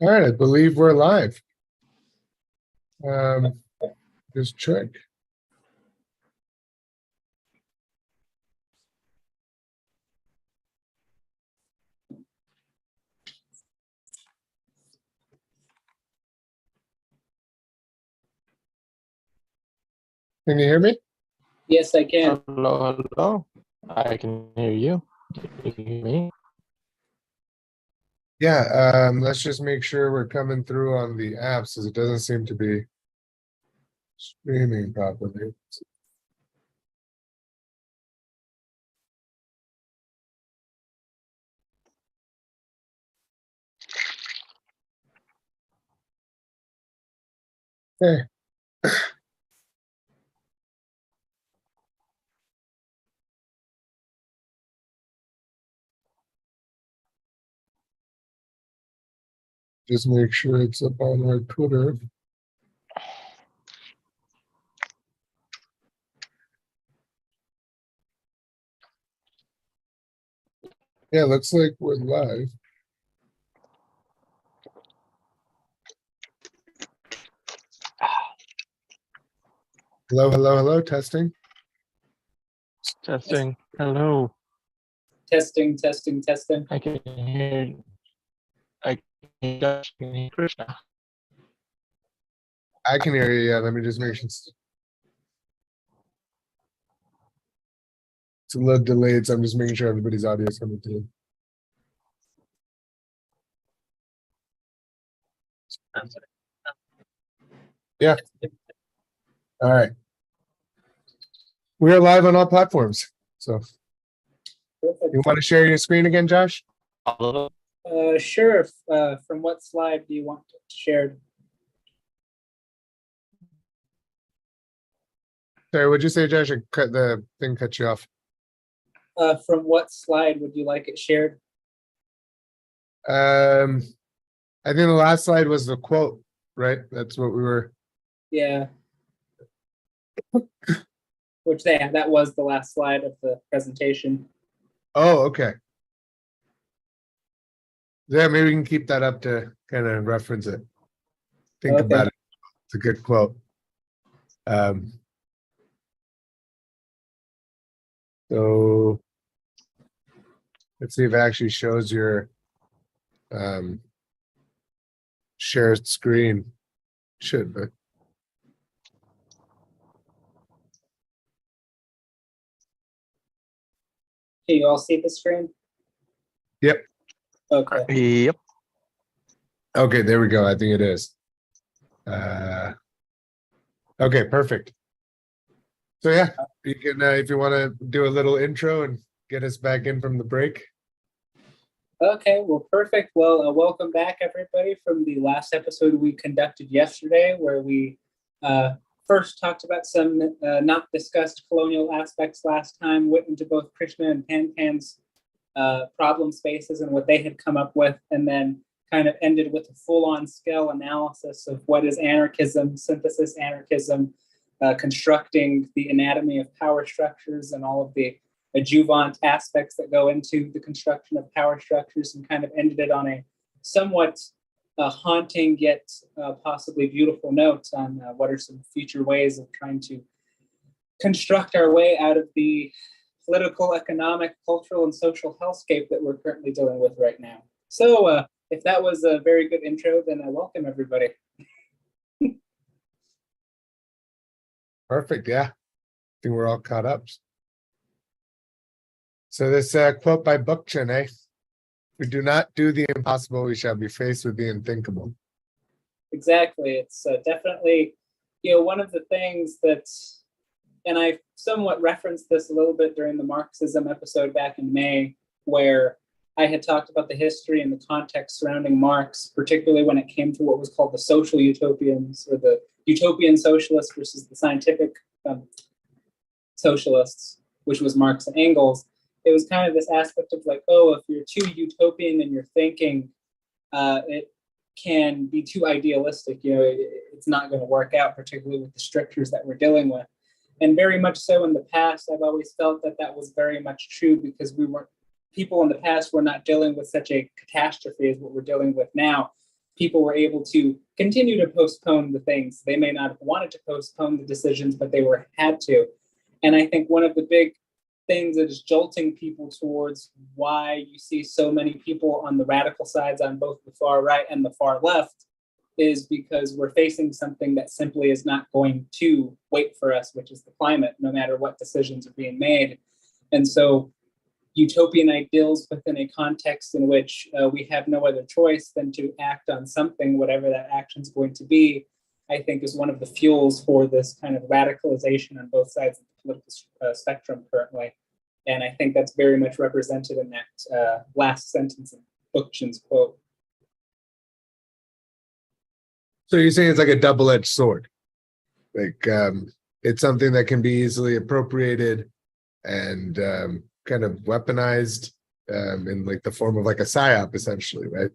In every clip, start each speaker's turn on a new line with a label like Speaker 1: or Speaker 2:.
Speaker 1: All right, I believe we're live. Just check. Can you hear me?
Speaker 2: Yes, I can.
Speaker 3: Hello, hello. I can hear you. Can you hear me?
Speaker 1: Yeah, let's just make sure we're coming through on the apps, because it doesn't seem to be streaming properly. Okay. Just make sure it's up on our Twitter. Yeah, looks like we're live. Hello, hello, hello, testing.
Speaker 3: Testing. Hello.
Speaker 2: Testing, testing, testing.
Speaker 3: I can hear. I can hear Krishna.
Speaker 1: I can hear you. Yeah, let me just make sure it's a little delayed, so I'm just making sure everybody's audio is coming through. Yeah. All right. We are live on all platforms. So
Speaker 2: Perfect.
Speaker 1: you want to share your screen again, Josh?
Speaker 2: Sure. From what slide do you want shared?
Speaker 1: Sorry, what'd you say, Josh? The thing cut you off.
Speaker 2: From what slide would you like it shared?
Speaker 1: I think the last slide was the quote, right? That's what we were.
Speaker 2: Yeah. That was the last slide of the presentation.
Speaker 1: Oh, okay. Yeah, maybe we can keep that up to kind of reference it. Think
Speaker 2: Okay.
Speaker 1: about it. It's a good quote. So let's see if it actually shows your shared screen. Should, but
Speaker 2: Can you all see the screen?
Speaker 1: yep.
Speaker 2: Okay.
Speaker 3: Yep.
Speaker 1: Okay, there we go. I think it is. Okay, perfect. So yeah, you can if you want to do a little intro and get us back in from the break.
Speaker 2: Okay, well, perfect. Well, welcome back, everybody, from the last episode we conducted yesterday, where we first talked about some not discussed colonial aspects last time, went into both Krishna and Pan's problem spaces and what they had come up with, and then kind of ended with a full-on scale analysis of what is anarchism, synthesis anarchism, constructing the anatomy of power structures and all of the adjuvant aspects that go into the construction of power structures, and kind of ended it on a somewhat haunting yet possibly beautiful note on what are some future ways of trying to construct our way out of the political, economic, cultural, and social hellscape that we're currently dealing with right now. So if that was a very good intro, then I welcome everybody.
Speaker 1: Perfect. Yeah, I think we're all caught up. So this quote by Bookchin, eh? We do not do the impossible, we shall be faced with the unthinkable.
Speaker 2: Exactly. It's definitely, one of the things that's, and I somewhat referenced this a little bit during the Marxism episode back in May, where I had talked about the history and the context surrounding Marx, particularly when it came to what was called the social utopians, or the utopian socialists versus the scientific socialists, which was Marx and Engels. It was kind of this aspect of like, oh, if you're too utopian in your thinking, it can be too idealistic. It's not going to work out, particularly with the strictures that we're dealing with. And very much so in the past, I've always felt that that was very much true, because people in the past were not dealing with such a catastrophe as what we're dealing with now. people were able to continue to postpone the things. They may not have wanted to postpone the decisions, but they were had to. And I think one of the big things that is jolting people towards why you see so many people on the radical sides on both the far right and the far left is because we're facing something that simply is not going to wait for us, which is the climate, no matter what decisions are being made. And so utopian ideals within a context in which we have no other choice than to act on something, whatever that action is going to be, I think is one of the fuels for this kind of radicalization on both sides of the political spectrum currently. And I think that's very much represented in that last sentence of Bookchin's quote.
Speaker 1: So you're saying it's like a double-edged sword, like it's something that can be easily appropriated and kind of weaponized in like the form of like a psyop, essentially, right?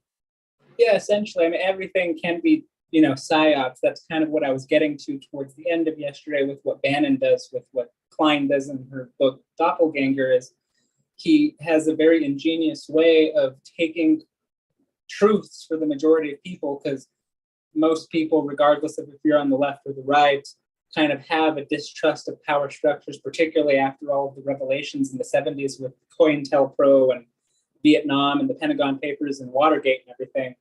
Speaker 2: Yeah, essentially. I mean, everything can be, psyops. That's kind of what I was getting to towards the end of yesterday with what Bannon does, with what Klein does in her book Doppelganger. Is he has a very ingenious way of taking truths for the majority of people, because most people, regardless of if you're on the left or the right, kind of have a distrust of power structures, particularly after all of the revelations in the 70s with COINTELPRO and Vietnam and the Pentagon Papers and Watergate and everything,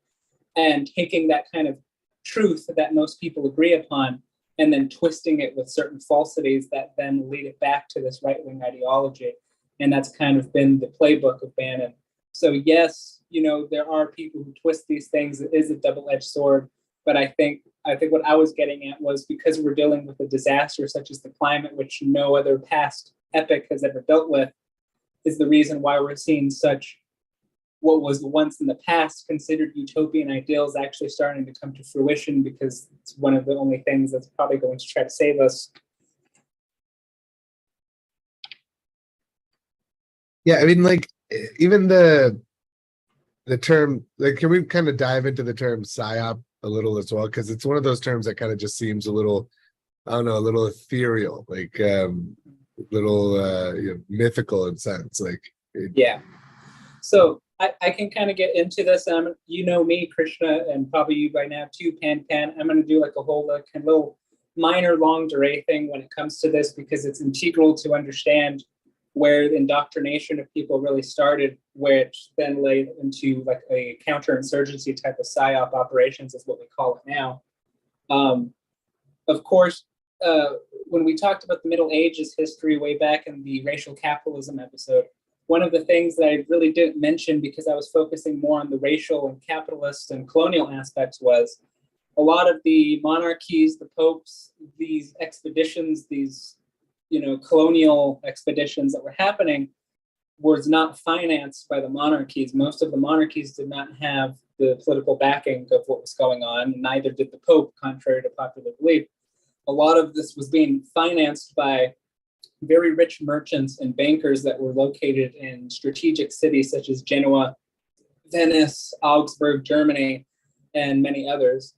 Speaker 2: and taking that kind of truth that most people agree upon and then twisting it with certain falsities that then lead it back to this right-wing ideology. And that's kind of been the playbook of Bannon. So yes, there are people who twist these things. It is a double-edged sword. But I think what I was getting at was, because we're dealing with a disaster such as the climate, which no other past epoch has ever dealt with, is the reason why we're seeing such what was once in the past considered utopian ideals actually starting to come to fruition, because it's one of the only things that's probably going to try to save us.
Speaker 1: Yeah, I mean, like even the term, like, can we kind of dive into the term psyop a little as well, because it's one of those terms that kind of just seems a little, I don't know, a little ethereal, like little mythical in sense, like
Speaker 2: yeah. So I can kind of get into this. Me, Krishna, and probably you by now too, Pan. I'm going to do like a whole kind of little minor longue durée thing when it comes to this, because it's integral to understand where the indoctrination of people really started, which then led into like a counterinsurgency type of psyop operations, is what we call it now. Of course, when we talked about the Middle Ages history way back in the racial capitalism episode, one of the things that I really didn't mention, because I was focusing more on the racial and capitalist and colonial aspects, was a lot of the monarchies, the popes, these expeditions, these colonial expeditions that were happening was not financed by the monarchies. Most of the monarchies did not have the political backing of what was going on, and neither did the Pope, contrary to popular belief. A lot of this was being financed by very rich merchants and bankers that were located in strategic cities such as Genoa, Venice, Augsburg, Germany, and many others.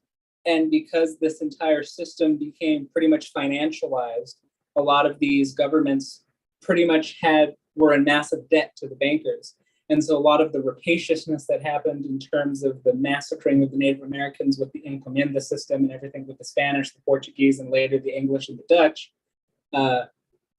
Speaker 2: And because this entire system became pretty much financialized, a lot of these governments pretty much were in massive debt to the bankers. And so a lot of the rapaciousness that happened in terms of the massacring of the Native Americans with the encomienda system and everything with the Spanish, the Portuguese, and later the English and the Dutch,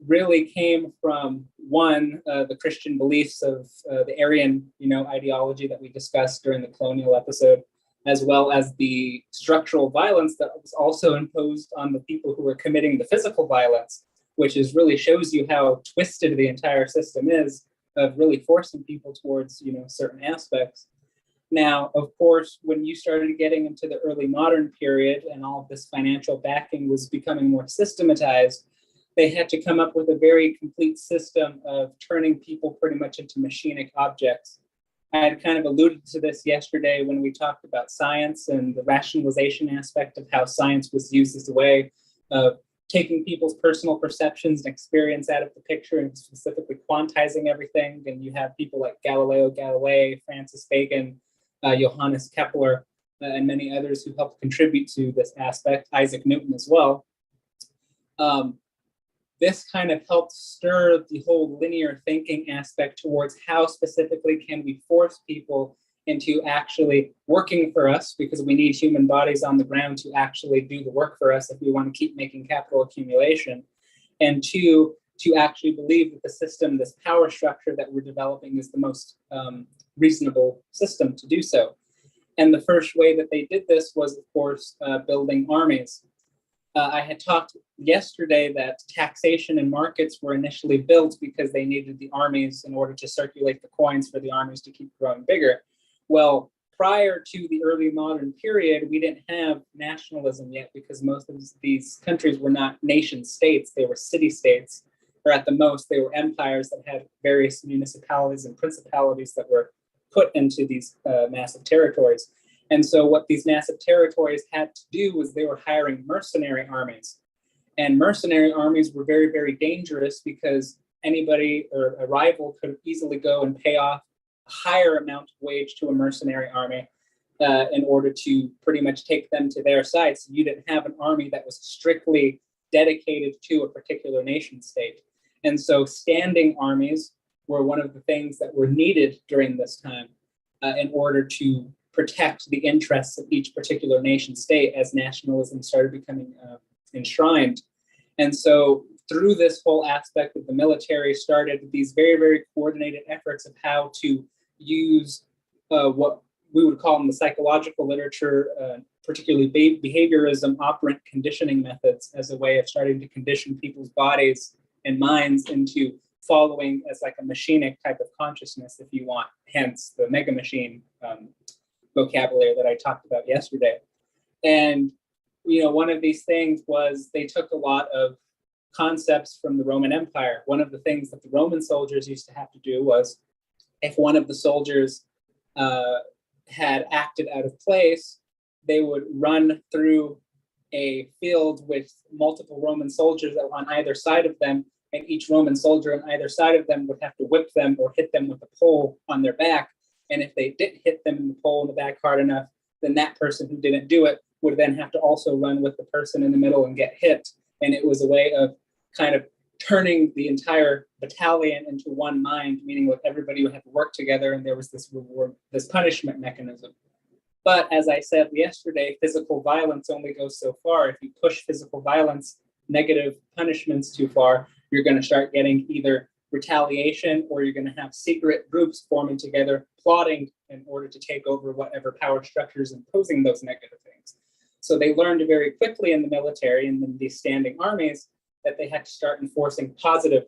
Speaker 2: really came from the Christian beliefs of the Aryan, ideology that we discussed during the colonial episode, as well as the structural violence that was also imposed on the people who were committing the physical violence, which really shows you how twisted the entire system is of really forcing people towards, certain aspects. Now, of course, when you started getting into the early modern period and all of this financial backing was becoming more systematized, they had to come up with a very complete system of turning people pretty much into machinic objects. I had kind of alluded to this yesterday when we talked about science and the rationalization aspect of how science was used as a way of taking people's personal perceptions and experience out of the picture and specifically quantizing everything. And you have people like Galileo Galilei, Francis Bacon, Johannes Kepler, and many others who helped contribute to this aspect, Isaac Newton as well. This kind of helped stir the whole linear thinking aspect towards how specifically can we force people into actually working for us, because we need human bodies on the ground to actually do the work for us if we want to keep making capital accumulation. And two, to actually believe that the system, this power structure that we're developing, is the most reasonable system to do so. And the first way that they did this was, of course, building armies. I had talked yesterday that taxation and markets were initially built because they needed the armies in order to circulate the coins for the armies to keep growing bigger. Well, prior to the early modern period, we didn't have nationalism yet, because most of these countries were not nation states, they were city states, or at the most, they were empires that had various municipalities and principalities that were put into these massive territories. And so what these massive territories had to do was they were hiring mercenary armies. And mercenary armies were very, very dangerous, because anybody or a rival could easily go and pay off a higher amount of wage to a mercenary army in order to pretty much take them to their side. So you didn't have an army that was strictly dedicated to a particular nation state. And so standing armies were one of the things that were needed during this time in order to protect the interests of each particular nation state as nationalism started becoming enshrined. And so through this whole aspect of the military started these very, very coordinated efforts of how to use what we would call in the psychological literature, particularly behaviorism, operant conditioning methods, as a way of starting to condition people's bodies and minds into following as like a machinic type of consciousness, if you want, hence the mega machine vocabulary that I talked about yesterday. And, you know, one of these things was they took a lot of concepts from the Roman Empire. One of the things that the Roman soldiers used to have to do was, if one of the soldiers had acted out of place, they would run through a field with multiple Roman soldiers on either side of them, and each Roman soldier on either side of them would have to whip them or hit them with a pole on their back. And if they didn't hit them in the pole in the back hard enough, then that person who didn't do it would then have to also run with the person in the middle and get hit. And it was a way of kind of turning the entire battalion into one mind, meaning that everybody would have to work together, and there was this reward, this punishment mechanism. But as I said yesterday, physical violence only goes so far. If you push physical violence, negative punishments too far, you're going to start getting either retaliation, or you're going to have secret groups forming together, plotting in order to take over whatever power structure is imposing those negative things. So they learned very quickly in the military and in these standing armies that they had to start enforcing positive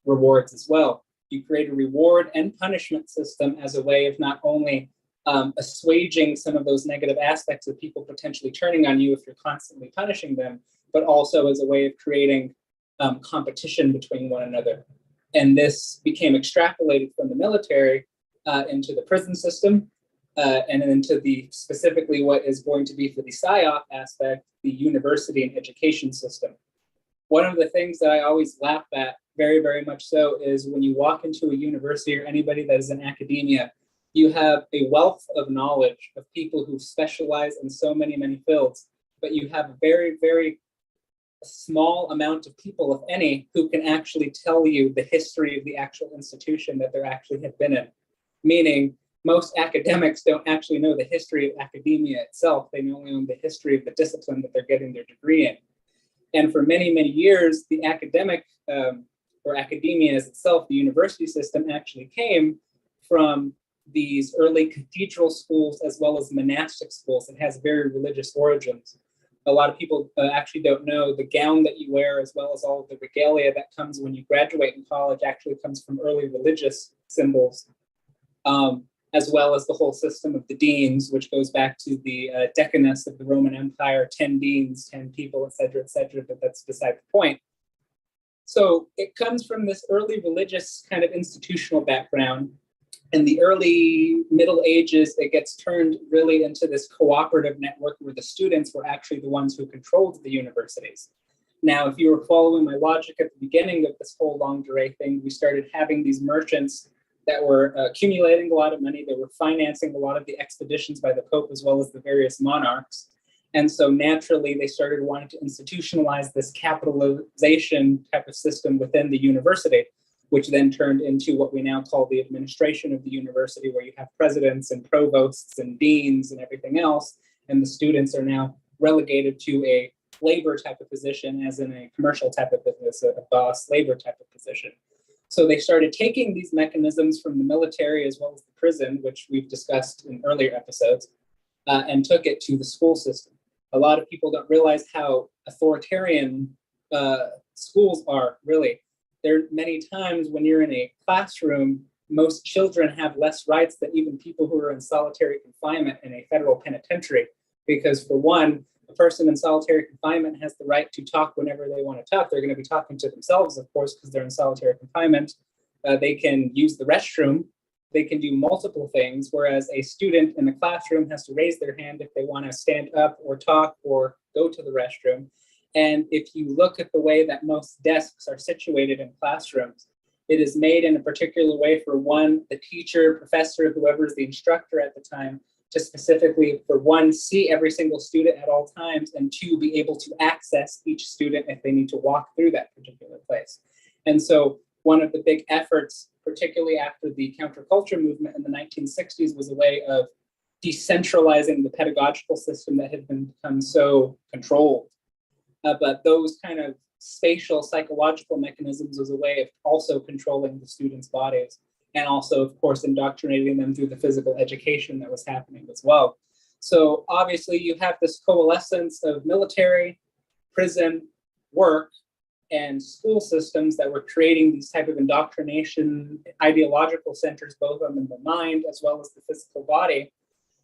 Speaker 2: rewards as well. You create a reward and punishment system as a way of not only assuaging some of those negative aspects of people potentially turning on you if you're constantly punishing them, but also as a way of creating competition between one another. And this became extrapolated from the military into the prison system, and into the specifically what is going to be for the PSYOP aspect, the university and education system. One of the things that I always laugh at, very, very much so, is when you walk into a university or anybody that is in academia, you have a wealth of knowledge of people who specialize in so many, many fields, but you have a very, very small amount of people, if any, who can actually tell you the history of the actual institution that they actually have been in. Meaning, most academics don't actually know the history of academia itself. They only know the history of the discipline that they're getting their degree in. And for many, many years, the academic or academia as itself, the university system, actually came from these early cathedral schools as well as monastic schools. It has very religious origins. A lot of people actually don't know the gown that you wear, as well as all of the regalia that comes when you graduate in college, actually comes from early religious symbols, as well as the whole system of the deans, which goes back to the Decanus of the Roman Empire, 10 deans, 10 people, et cetera, but that's beside the point. So it comes from this early religious kind of institutional background. In the early Middle Ages, it gets turned really into this cooperative network where the students were actually the ones who controlled the universities. Now, if you were following my logic at the beginning of this whole longue durée thing, we started having these merchants that were accumulating a lot of money. They were financing a lot of the expeditions by the Pope as well as the various monarchs. And so naturally, they started wanting to institutionalize this capitalization type of system within the university. which then turned into what we now call the administration of the university, where you have presidents and provosts and deans and everything else. And the students are now relegated to a labor type of position, as in a commercial type of business, a boss labor type of position. So they started taking these mechanisms from the military as well as the prison, which we've discussed in earlier episodes, and took it to the school system. A lot of people don't realize how authoritarian schools are, really. There are many times when you're in a classroom, most children have less rights than even people who are in solitary confinement in a federal penitentiary. Because for one, a person in solitary confinement has the right to talk whenever they want to talk. They're going to be talking to themselves, of course, because they're in solitary confinement. They can use the restroom. They can do multiple things, whereas a student in the classroom has to raise their hand if they want to stand up or talk or go to the restroom. And if you look at the way that most desks are situated in classrooms, it is made in a particular way for one, the teacher, professor, whoever is the instructor at the time, to specifically, for one, see every single student at all times, and two, be able to access each student if they need to walk through that particular place. And so one of the big efforts, particularly after the counterculture movement in the 1960s, was a way of decentralizing the pedagogical system that had become so controlled. But those kind of spatial psychological mechanisms was a way of also controlling the students' bodies, and also, of course, indoctrinating them through the physical education that was happening as well. So obviously you have this coalescence of military, prison, work, and school systems that were creating these type of indoctrination ideological centers, both on the mind as well as the physical body.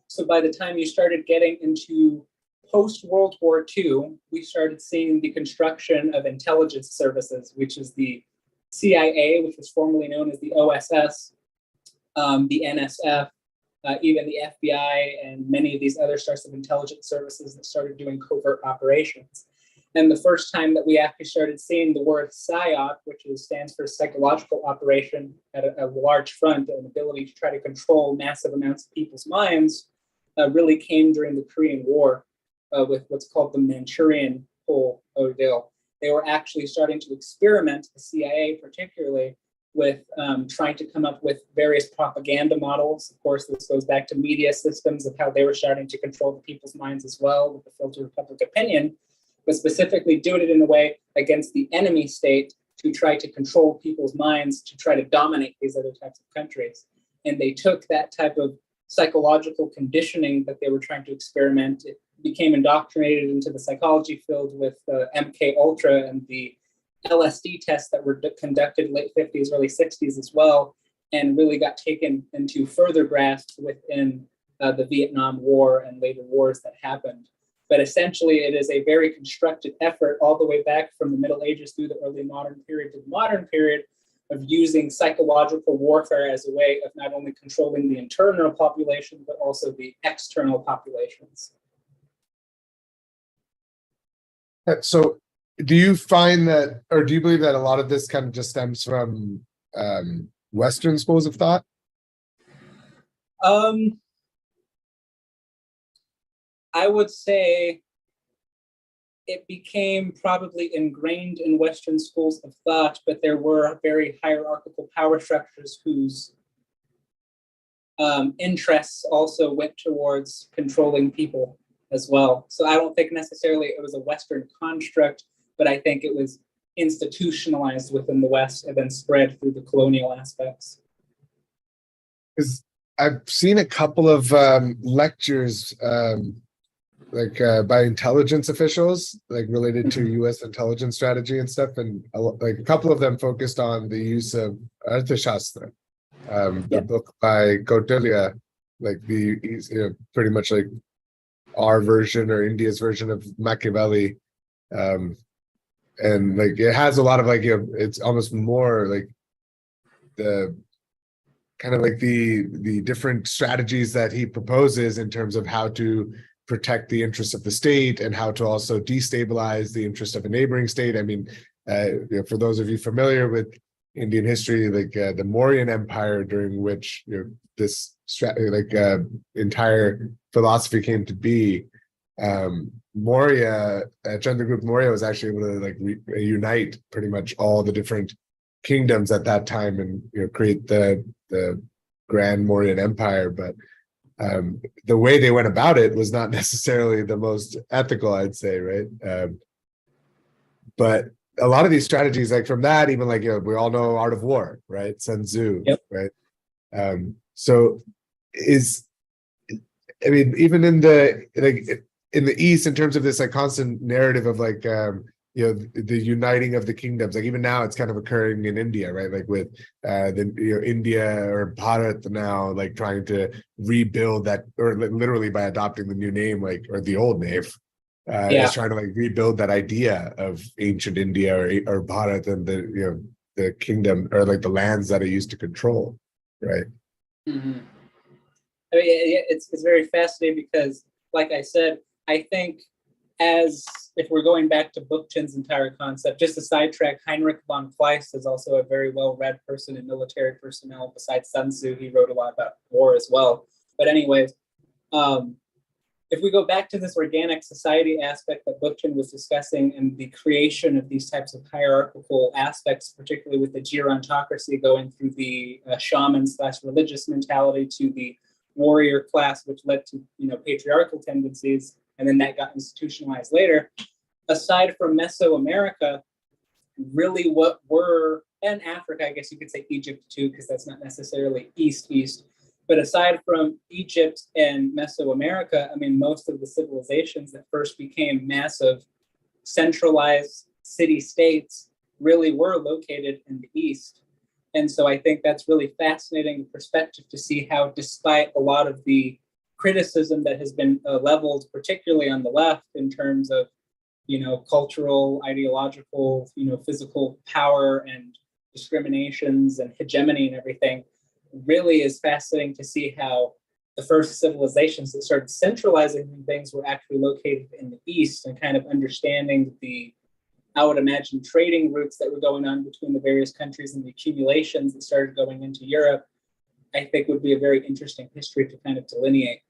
Speaker 2: So by the time you started getting into post-World War II, we started seeing the construction of intelligence services, which is the CIA, which was formerly known as the OSS, the NSF, even the FBI, and many of these other sorts of intelligence services that started doing covert operations. And the first time that we actually started seeing the word PSYOP, which stands for psychological operation at a large front, an ability to try to control massive amounts of people's minds, really came during the Korean War with what's called the Manchurian Whole ordeal. They were actually starting to experiment, the CIA particularly, with trying to come up with various propaganda models. Of course, this goes back to media systems of how they were starting to control the people's minds as well with the filter of public opinion, but specifically doing it in a way against the enemy state to try to control people's minds, to try to dominate these other types of countries. And they took that type of psychological conditioning that they were trying to experiment. It became indoctrinated into the psychology field with MK Ultra and the LSD tests that were conducted late 50s, early 60s as well, and really got taken into further grasp within the Vietnam War and later wars that happened. But essentially, it is a very constructed effort all the way back from the Middle Ages through the early modern period to the modern period of using psychological warfare as a way of not only controlling the internal population, but also the external populations.
Speaker 1: So do you find that, or do you believe that a lot of this kind of just stems from Western schools of thought?
Speaker 2: I would say it became probably ingrained in Western schools of thought, but there were very hierarchical power structures whose interests also went towards controlling people as well. So I don't think necessarily it was a Western construct, but I think it was institutionalized within the West and then spread through the colonial aspects.
Speaker 1: Because I've seen a couple of lectures by intelligence officials, like related to U.S. intelligence strategy and stuff, and like a couple of them focused on the use of Arthashastra, the book by Kautilya, like pretty much like our version or India's version of Machiavelli, and like it has a lot of like it's almost more like the kind of like the different strategies that he proposes in terms of how to protect the interests of the state and how to also destabilize the interest of a neighboring state. I mean, for those of you familiar with Indian history, like the Mauryan Empire, during which this entire philosophy came to be, Chandragupta Maurya was actually able to like unite pretty much all the different kingdoms at that time and create the Grand Mauryan Empire. But the way they went about it was not necessarily the most ethical, I'd say, right? But a lot of these strategies, like from that, even like we all know Art of War, right? Sun Tzu,
Speaker 2: Yep.
Speaker 1: right? So I mean, even in the East, in terms of this like constant narrative of like the uniting of the kingdoms, like even now it's kind of occurring in India, right? Like with India or Bharat now like trying to rebuild that, or literally by adopting the new name, like, or the old name, is trying to like rebuild that idea of ancient India or Bharat and the kingdom, or like the lands that it used to control, right?
Speaker 2: Mm-hmm. I mean, it's very fascinating because, like I said, I think as if we're going back to Bookchin's entire concept, just a sidetrack, Heinrich von Kleist is also a very well-read person in military personnel. Besides Sun Tzu, he wrote a lot about war as well. But anyways, if we go back to this organic society aspect that Bookchin was discussing and the creation of these types of hierarchical aspects, particularly with the gerontocracy going through the shaman/religious mentality to the warrior class, which led to patriarchal tendencies, and then that got institutionalized later. Aside from Mesoamerica, really what were, and Africa, I guess you could say Egypt too, because that's not necessarily east, but aside from Egypt and Mesoamerica, I mean, most of the civilizations that first became massive, centralized city-states really were located in the East. And so I think that's really fascinating perspective to see how, despite a lot of the criticism that has been leveled, particularly on the left, in terms of, cultural, ideological, physical power and discriminations and hegemony and everything, really is fascinating to see how the first civilizations that started centralizing things were actually located in the East, and kind of understanding I would imagine, trading routes that were going on between the various countries and the accumulations that started going into Europe, I think would be a very interesting history to kind of delineate.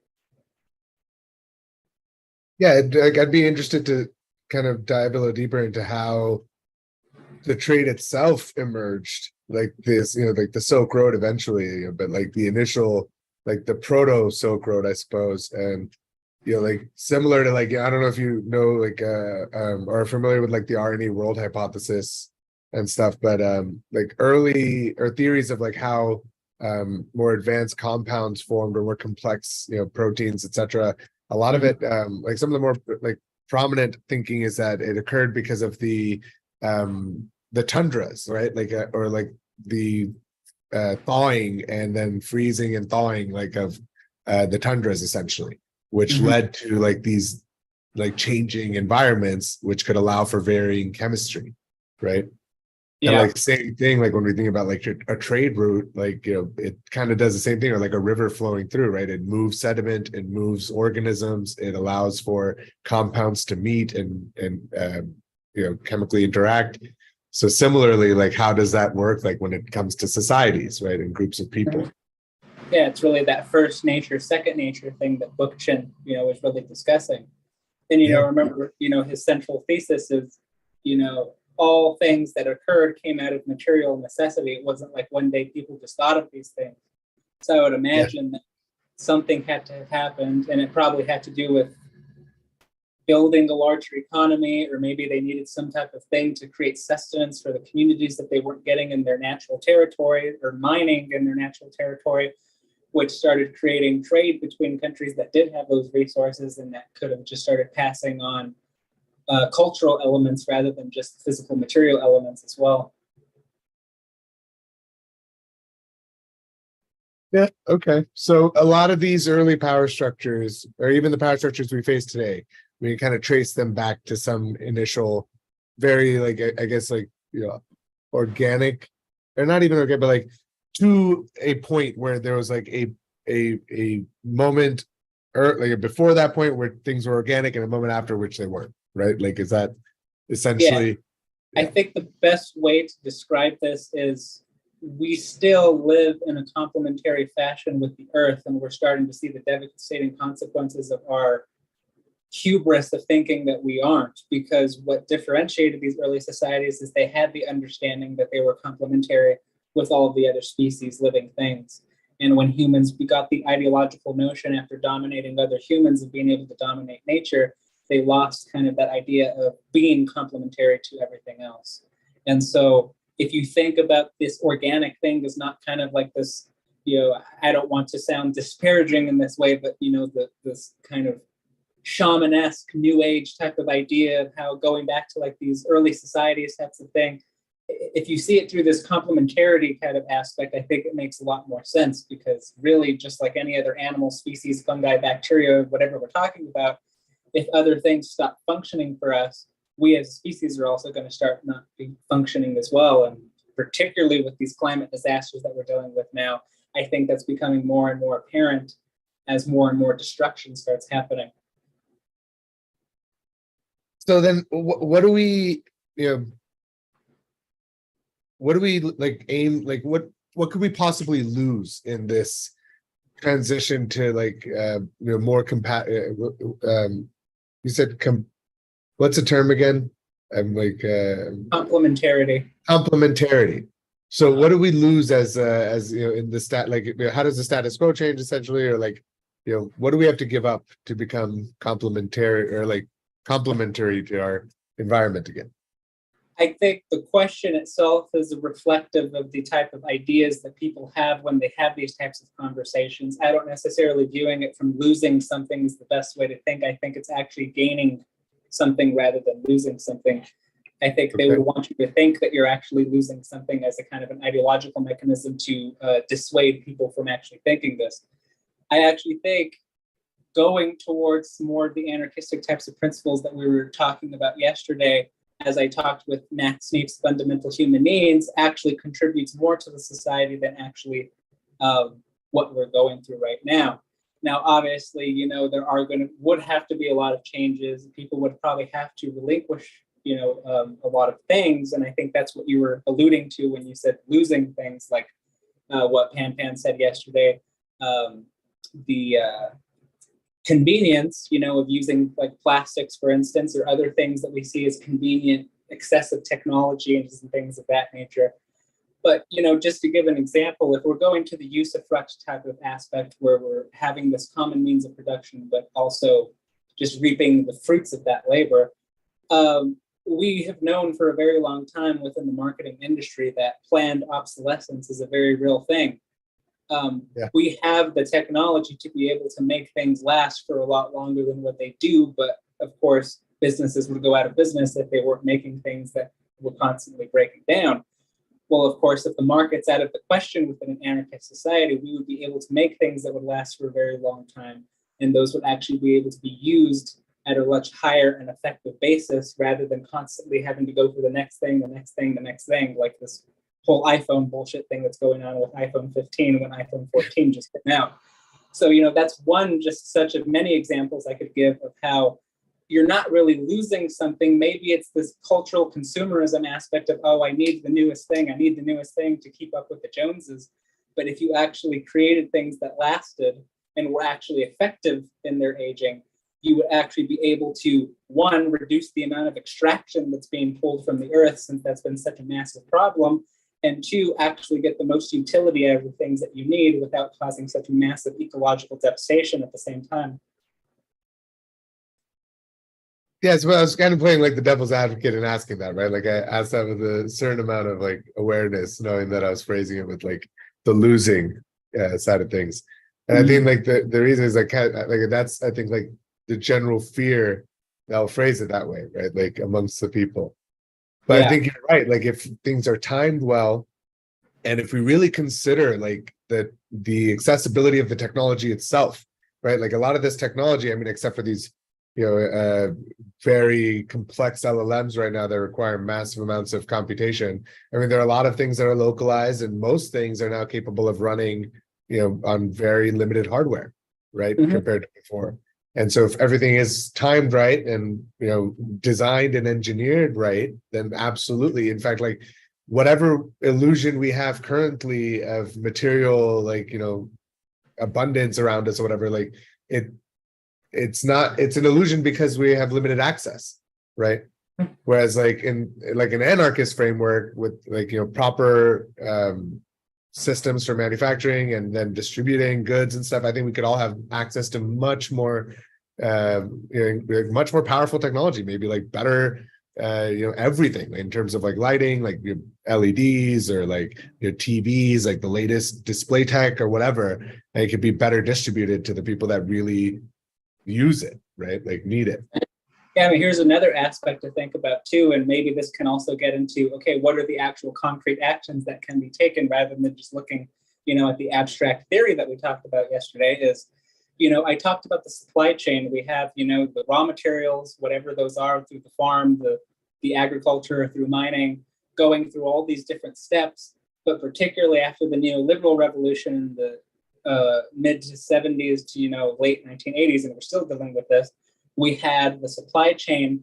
Speaker 1: Yeah, I'd be interested to kind of dive a little deeper into how the trade itself emerged, like this, like the Silk Road eventually, but like the initial, like the proto Silk Road, I suppose, and like similar to like, I don't know if you know, like or are familiar with like the RNA world hypothesis and stuff, but like early or theories of like how more advanced compounds formed, or more complex, proteins, etc. A lot of it, like some of the more like prominent thinking is that it occurred because of the tundras, right? Like or like the thawing and then freezing and thawing, like of the tundras essentially, which led to like these like changing environments, which could allow for varying chemistry, right? And like same thing, like when we think about like a trade route, like it kind of does the same thing, or like a river flowing through, right? It moves sediment, it moves organisms, it allows for compounds to meet and chemically interact. So similarly, like how does that work, like when it comes to societies, right, and groups of people?
Speaker 2: Yeah, it's really that first nature, second nature thing that Bookchin, was really discussing. And remember, his central thesis is, all things that occurred came out of material necessity. It wasn't like one day people just thought of these things. So I would imagine that something had to have happened, and it probably had to do with building a larger economy, or maybe they needed some type of thing to create sustenance for the communities that they weren't getting in their natural territory, or mining in their natural territory, which started creating trade between countries that did have those resources, and that could have just started passing on cultural elements rather than just physical material elements as well.
Speaker 1: Yeah, okay. So a lot of these early power structures, or even the power structures we face today, we kind of trace them back to some initial, very like, I guess like, organic, or not even organic, but like to a point where there was like a moment, or like before that point where things were organic, and a moment after which they weren't, right? Like, is that essentially?
Speaker 2: I think the best way to describe this is we still live in a complementary fashion with the earth, and we're starting to see the devastating consequences of our hubris of thinking that we aren't, because what differentiated these early societies is they had the understanding that they were complementary with all of the other species, living things. And when humans got the ideological notion after dominating other humans of being able to dominate nature, they lost kind of that idea of being complementary to everything else. And so if you think about this organic thing as not kind of like this, I don't want to sound disparaging in this way, but this kind of shamanesque new age type of idea of how going back to like these early societies types of thing, if you see it through this complementarity kind of aspect, I think it makes a lot more sense, because really just like any other animal species, fungi, bacteria, whatever we're talking about, if other things stop functioning for us, we as a species are also going to start not be functioning as well. And particularly with these climate disasters that we're dealing with now, I think that's becoming more and more apparent as more and more destruction starts happening.
Speaker 1: So then what do we, what do we like aim, like what could we possibly lose in this transition to like, more you said, what's the term again? I'm like,
Speaker 2: Complementarity.
Speaker 1: Complementarity. So what do we lose as in the how does the status quo change essentially? Or like, what do we have to give up to become complementary or like complementary to our environment again?
Speaker 2: I think the question itself is reflective of the type of ideas that people have when they have these types of conversations. I don't necessarily viewing it from losing something is the best way to think. I think it's actually gaining something rather than losing something. I think they would want you to think that you're actually losing something as a kind of an ideological mechanism to dissuade people from actually thinking this. I actually think going towards more of the anarchistic types of principles that we were talking about yesterday, as I talked with Matt Sneap's Fundamental Human Needs, actually contributes more to the society than actually what we're going through right now. Now, obviously, there would have to be a lot of changes. People would probably have to relinquish, a lot of things. And I think that's what you were alluding to when you said losing things, like what Pan said yesterday. The convenience, of using like plastics, for instance, or other things that we see as convenient, excessive technology and things of that nature. But, just to give an example, if we're going to the use of fruct type of aspect where we're having this common means of production, but also just reaping the fruits of that labor, we have known for a very long time within the marketing industry that planned obsolescence is a very real thing. We have the technology to be able to make things last for a lot longer than what they do. But of course, businesses would go out of business if they weren't making things that were constantly breaking down. Well, of course, if the market's out of the question within an anarchist society, we would be able to make things that would last for a very long time. And those would actually be able to be used at a much higher and effective basis rather than constantly having to go for the next thing, the next thing, the next thing, like this whole iPhone bullshit thing that's going on with iPhone 15 when iPhone 14 just came out. So, that's one just such of many examples I could give of how you're not really losing something. Maybe it's this cultural consumerism aspect of, oh, I need the newest thing. I need the newest thing to keep up with the Joneses. But if you actually created things that lasted and were actually effective in their aging, you would actually be able to, one, reduce the amount of extraction that's being pulled from the earth, since that's been such a massive problem, and two, actually get the most utility out of the things that you need without causing such a massive ecological devastation at the same time.
Speaker 1: Yeah, so I was kind of playing like the devil's advocate and asking that, right? Like I asked that with a certain amount of like awareness, knowing that I was phrasing it with like the losing side of things. And I think like the reason is like that's, I think, like the general fear that I'll phrase it that way, right? Like amongst the people. But yeah. I think you're right. Like if things are timed well, and if we really consider like the accessibility of the technology itself, right? Like a lot of this technology, I mean, except for these, very complex LLMs right now that require massive amounts of computation. I mean, there are a lot of things that are localized, and most things are now capable of running, on very limited hardware, right? Compared to before. And so if everything is timed right and, designed and engineered right, then absolutely. In fact, like whatever illusion we have currently of material, like, abundance around us or whatever, like it's not, it's an illusion because we have limited access, right? Whereas like in an anarchist framework with like, proper systems for manufacturing and then distributing goods and stuff, I think we could all have access to much more much more powerful technology, maybe like better everything in terms of like lighting, like LEDs or like TVs, like the latest display tech or whatever, and it could be better distributed to the people that really use it, right? Like need it.
Speaker 2: Yeah, I mean, here's another aspect to think about too, and maybe this can also get into, okay, what are the actual concrete actions that can be taken rather than just looking, at the abstract theory that we talked about yesterday is, I talked about the supply chain. We have, the raw materials, whatever those are, through the farm, the agriculture, through mining, going through all these different steps. But particularly after the neoliberal revolution in the mid 70s to, late 1980s, and we're still dealing with this, we had the supply chain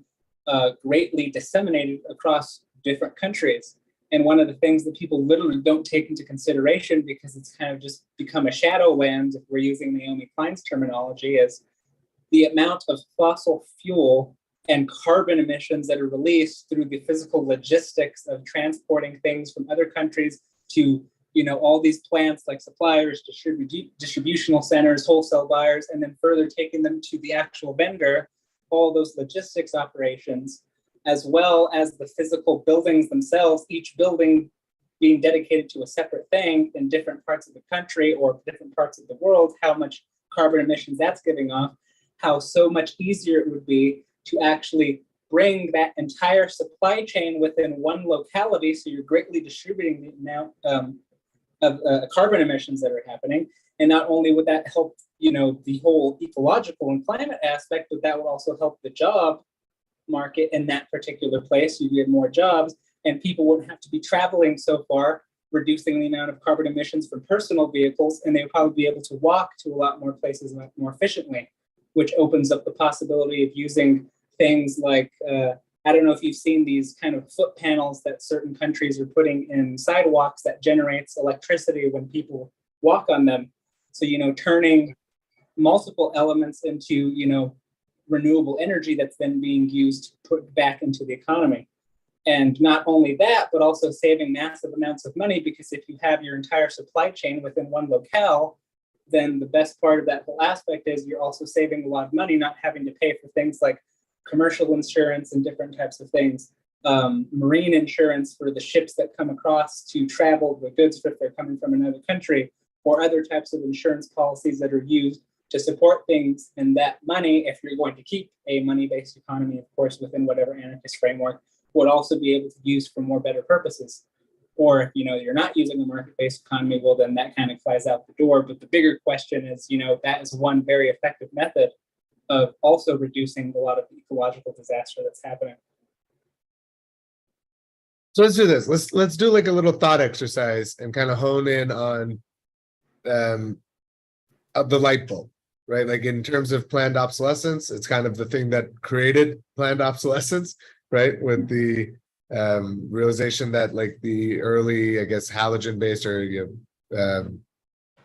Speaker 2: greatly disseminated across different countries. And one of the things that people literally don't take into consideration, because it's kind of just become a shadow land, if we're using Naomi Klein's terminology, is the amount of fossil fuel and carbon emissions that are released through the physical logistics of transporting things from other countries to, all these plants like suppliers, distributional centers, wholesale buyers, and then further taking them to the actual vendor, all those logistics operations, as well as the physical buildings themselves, each building being dedicated to a separate thing in different parts of the country or different parts of the world, how much carbon emissions that's giving off, how so much easier it would be to actually bring that entire supply chain within one locality, so you're greatly distributing the amount of carbon emissions that are happening. And not only would that help, the whole ecological and climate aspect, but that would also help the job market in that particular place. You get more jobs and people wouldn't have to be traveling so far, reducing the amount of carbon emissions from personal vehicles, and they would probably be able to walk to a lot more places more efficiently, which opens up the possibility of using things like, I don't know if you've seen these kind of foot panels that certain countries are putting in sidewalks that generates electricity when people walk on them. So, turning multiple elements into, renewable energy that's then being used to put back into the economy. And not only that, but also saving massive amounts of money, because if you have your entire supply chain within one locale, then the best part of that whole aspect is you're also saving a lot of money, not having to pay for things like commercial insurance and different types of things, marine insurance for the ships that come across to travel the goods if they're coming from another country, or other types of insurance policies that are used to support things. And that money, if you're going to keep a money-based economy, of course, within whatever anarchist framework, would also be able to use for more better purposes. Or if you're not using a market-based economy, well, then that kind of flies out the door. But the bigger question is, that is one very effective method of also reducing a lot of the ecological disaster that's happening.
Speaker 1: So let's do this. Let's do like a little thought exercise and kind of hone in on of the light bulb, right? Like in terms of planned obsolescence, it's kind of the thing that created planned obsolescence, right? With the realization that like the early, I guess, halogen-based or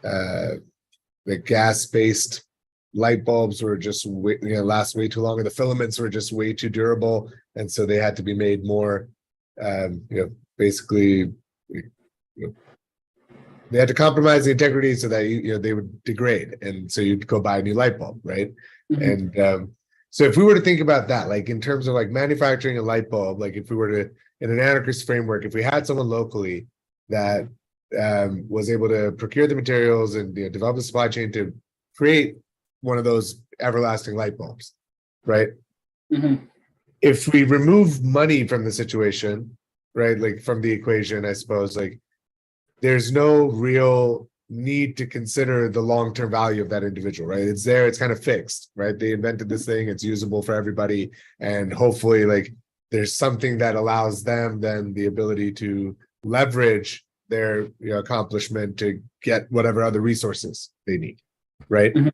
Speaker 1: the gas-based light bulbs were just last way too long, and the filaments were just way too durable, and so they had to be made more, basically, they had to compromise the integrity so that they would degrade, and so you'd go buy a new light bulb, right? Mm-hmm. And so if we were to think about that, like in terms of like manufacturing a light bulb, like if we were to, in an anarchist framework, if we had someone locally that was able to procure the materials and develop the supply chain to create one of those everlasting light bulbs, right? Mm-hmm. If we remove money from the situation, right, like from the equation, I suppose, like there's no real need to consider the long-term value of that individual, right? It's there, it's kind of fixed, right? They invented this thing, it's usable for everybody, and hopefully like there's something that allows them then the ability to leverage their accomplishment to get whatever other resources they need, right? Mm-hmm.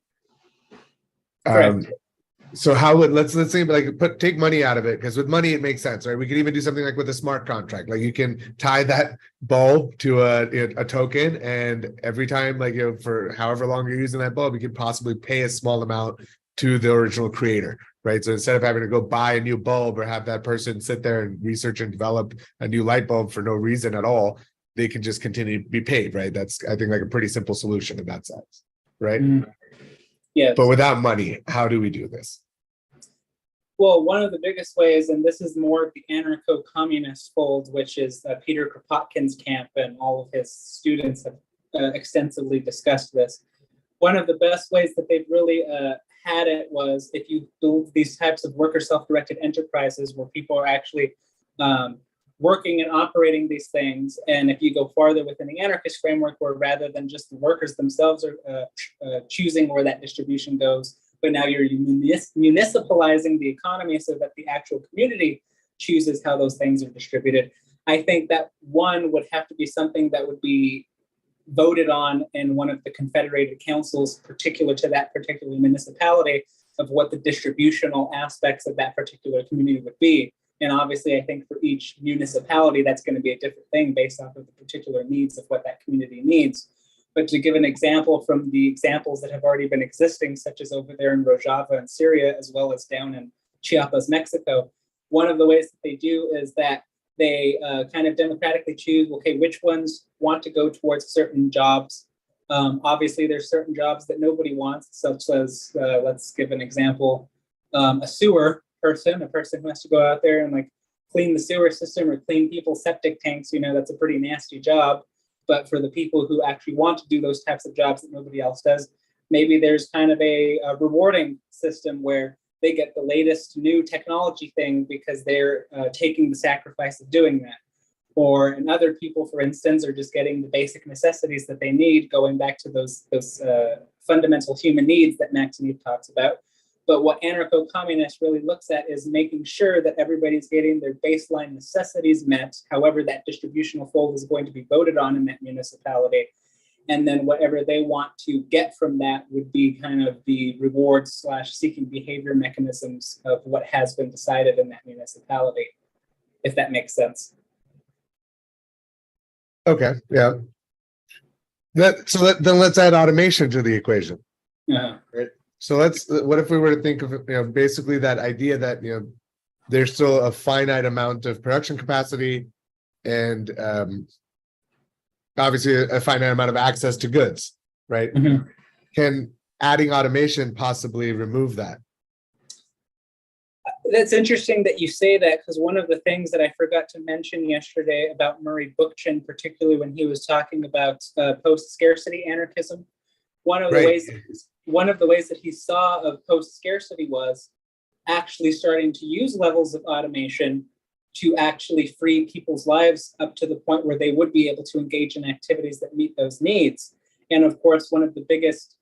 Speaker 1: So how would let's say like take money out of it, because with money it makes sense, right? We could even do something like with a smart contract, like you can tie that bulb to a token, and every time, like for however long you're using that bulb, you could possibly pay a small amount to the original creator, right? So instead of having to go buy a new bulb or have that person sit there and research and develop a new light bulb for no reason at all, they can just continue to be paid, right? That's, I think, like a pretty simple solution in that sense, right?
Speaker 2: Yes.
Speaker 1: But without money, how do we do this?
Speaker 2: Well, one of the biggest ways, and this is more of the anarcho-communist fold, which is Peter Kropotkin's camp, and all of his students have extensively discussed this. One of the best ways that they've really had it was if you build these types of worker self-directed enterprises where people are actually working and operating these things. And if you go farther within the anarchist framework, where rather than just the workers themselves are choosing where that distribution goes, but now you're municipalizing the economy so that the actual community chooses how those things are distributed. I think that one would have to be something that would be voted on in one of the confederated councils particular to that particular municipality of what the distributional aspects of that particular community would be. And obviously, I think for each municipality, that's going to be a different thing based off of the particular needs of what that community needs. But to give an example from the examples that have already been existing, such as over there in Rojava in Syria, as well as down in Chiapas, Mexico, one of the ways that they do is that they kind of democratically choose, okay, which ones want to go towards certain jobs. Obviously, there's certain jobs that nobody wants, such as, let's give an example, a sewer person, a person who has to go out there and like clean the sewer system or clean people's septic tanks, that's a pretty nasty job. But for the people who actually want to do those types of jobs that nobody else does, maybe there's kind of a rewarding system where they get the latest new technology thing because they're taking the sacrifice of doing that. Or and other people, for instance, are just getting the basic necessities that they need, going back to those fundamental human needs that Max Neef talks about. But what anarcho-communist really looks at is making sure that everybody's getting their baseline necessities met, however that distributional fold is going to be voted on in that municipality. And then whatever they want to get from that would be kind of the reward/seeking behavior mechanisms of what has been decided in that municipality, if that makes sense.
Speaker 1: Okay, yeah. Then let's add automation to the equation. Right? So what if we were to think of, basically that idea that, there's still a finite amount of production capacity and obviously a finite amount of access to goods, right?
Speaker 2: Mm-hmm.
Speaker 1: Can adding automation possibly remove that?
Speaker 2: That's interesting that you say that, because one of the things that I forgot to mention yesterday about Murray Bookchin, particularly when he was talking about post-scarcity anarchism, one of the ways that he saw of post-scarcity was actually starting to use levels of automation to actually free people's lives up to the point where they would be able to engage in activities that meet those needs. And of course, one of the biggest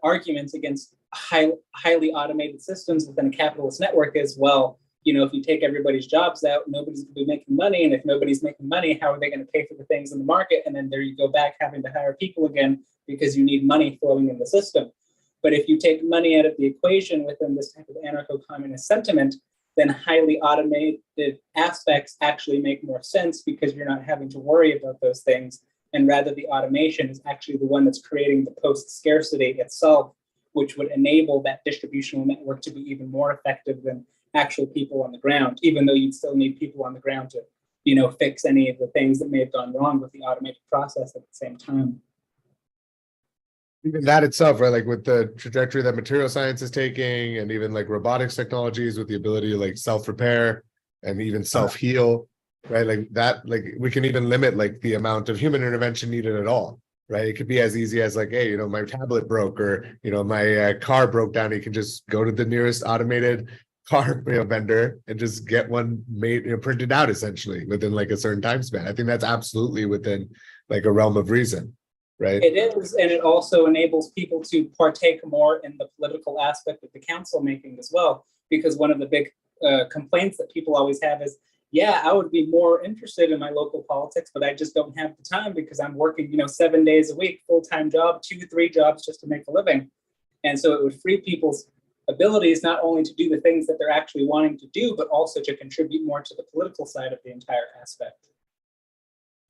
Speaker 2: arguments against highly automated systems within a capitalist network is, well, if you take everybody's jobs out, nobody's going to be making money. And if nobody's making money, how are they going to pay for the things in the market? And then there you go back having to hire people again because you need money flowing in the system. But if you take money out of the equation within this type of anarcho-communist sentiment, then highly automated aspects actually make more sense because you're not having to worry about those things. And rather, the automation is actually the one that's creating the post-scarcity itself, which would enable that distributional network to be even more effective than actual people on the ground, even though you'd still need people on the ground to, fix any of the things that may have gone wrong with the automated process at the same time.
Speaker 1: Even that itself, right? Like with the trajectory that material science is taking, and even like robotics technologies with the ability to like self-repair and even self-heal, right? Like that, like we can even limit like the amount of human intervention needed at all, right? It could be as easy as like, hey, my tablet broke, or my car broke down. You can just go to the nearest automated car vendor and just get one made, printed out essentially within like a certain time span. I think that's absolutely within like a realm of reason. Right.
Speaker 2: It is, and it also enables people to partake more in the political aspect of the council making as well. Because one of the big complaints that people always have is, yeah, I would be more interested in my local politics, but I just don't have the time because I'm working, 7 days a week, full-time job, 2-3 jobs just to make a living. And so it would free people's abilities not only to do the things that they're actually wanting to do, but also to contribute more to the political side of the entire aspect.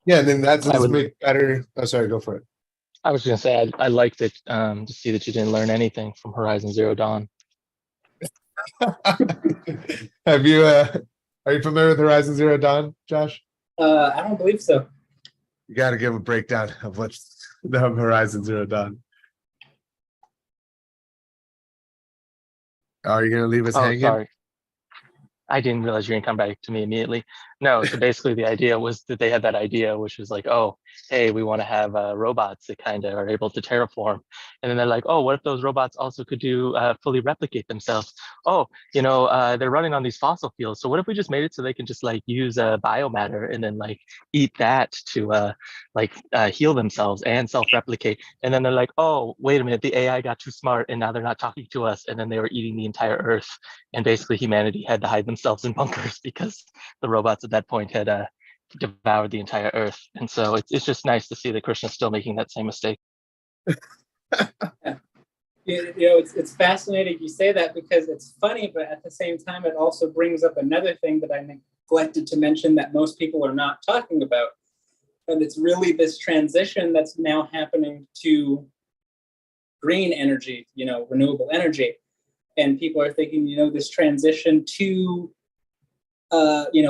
Speaker 1: Yeah, and then that's make better. Oh, sorry, go for it.
Speaker 3: I was gonna say I liked it to see that you didn't learn anything from Horizon Zero Dawn.
Speaker 1: Have you, are you familiar with Horizon Zero Dawn, Josh?
Speaker 2: I don't believe so.
Speaker 1: You got to give a breakdown of what's the Horizon Zero Dawn. Are you going to leave us
Speaker 3: Oh,
Speaker 1: hanging?
Speaker 3: sorry. I didn't realize you were gonna come back to me immediately. No, so basically the idea was that they had that idea, which was like, oh, hey, we want to have robots that kind of are able to terraform. And then they're like, oh, what if those robots also could do fully replicate themselves? Oh, they're running on these fossil fuels. So what if we just made it so they can just like use biomatter and then like eat that to heal themselves and self-replicate? And then they're like, oh, wait a minute, the AI got too smart and now they're not talking to us. And then they were eating the entire Earth. And basically humanity had to hide themselves in bunkers because the robots at that point had devoured the entire Earth. And so it's just nice to see that Krishna's still making that same mistake.
Speaker 2: It's fascinating you say that because it's funny, but at the same time, it also brings up another thing that I neglected to mention that most people are not talking about. And it's really this transition that's now happening to green energy, renewable energy. And people are thinking, this transition to,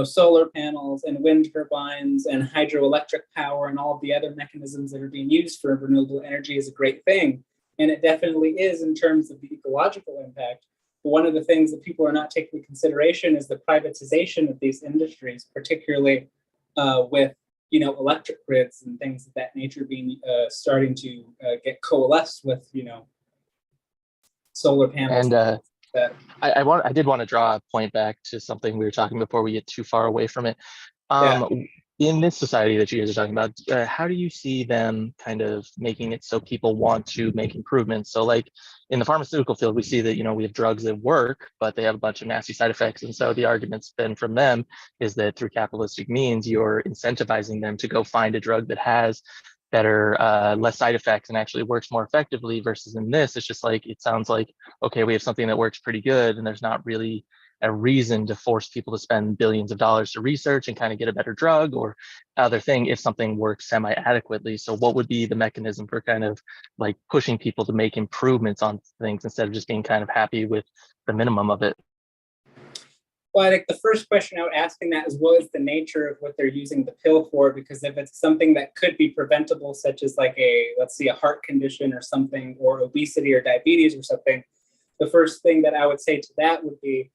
Speaker 2: solar panels and wind turbines and hydroelectric power and all of the other mechanisms that are being used for renewable energy is a great thing. And it definitely is in terms of the ecological impact. But one of the things that people are not taking into consideration is the privatization of these industries, particularly with electric grids and things of that nature being starting to get coalesced with solar panels.
Speaker 3: And I did want to draw a point back to something we were talking before we get too far away from it.
Speaker 2: Yeah.
Speaker 3: In this society that you guys are talking about, how do you see them kind of making it so people want to make improvements? So like in the pharmaceutical field, we see that, we have drugs that work, but they have a bunch of nasty side effects. And so the argument's been from them is that through capitalistic means, you're incentivizing them to go find a drug that has better, less side effects and actually works more effectively versus in this, it's just like, it sounds like, okay, we have something that works pretty good and there's not really a reason to force people to spend billions of dollars to research and kind of get a better drug or other thing if something works semi-adequately. So what would be the mechanism for kind of like pushing people to make improvements on things instead of just being kind of happy with the minimum of it?
Speaker 2: Well, I think the first question I would ask in that is what is the nature of what they're using the pill for? Because if it's something that could be preventable, such as like let's see, a heart condition or something, or obesity or diabetes or something, the first thing that I would say to that would be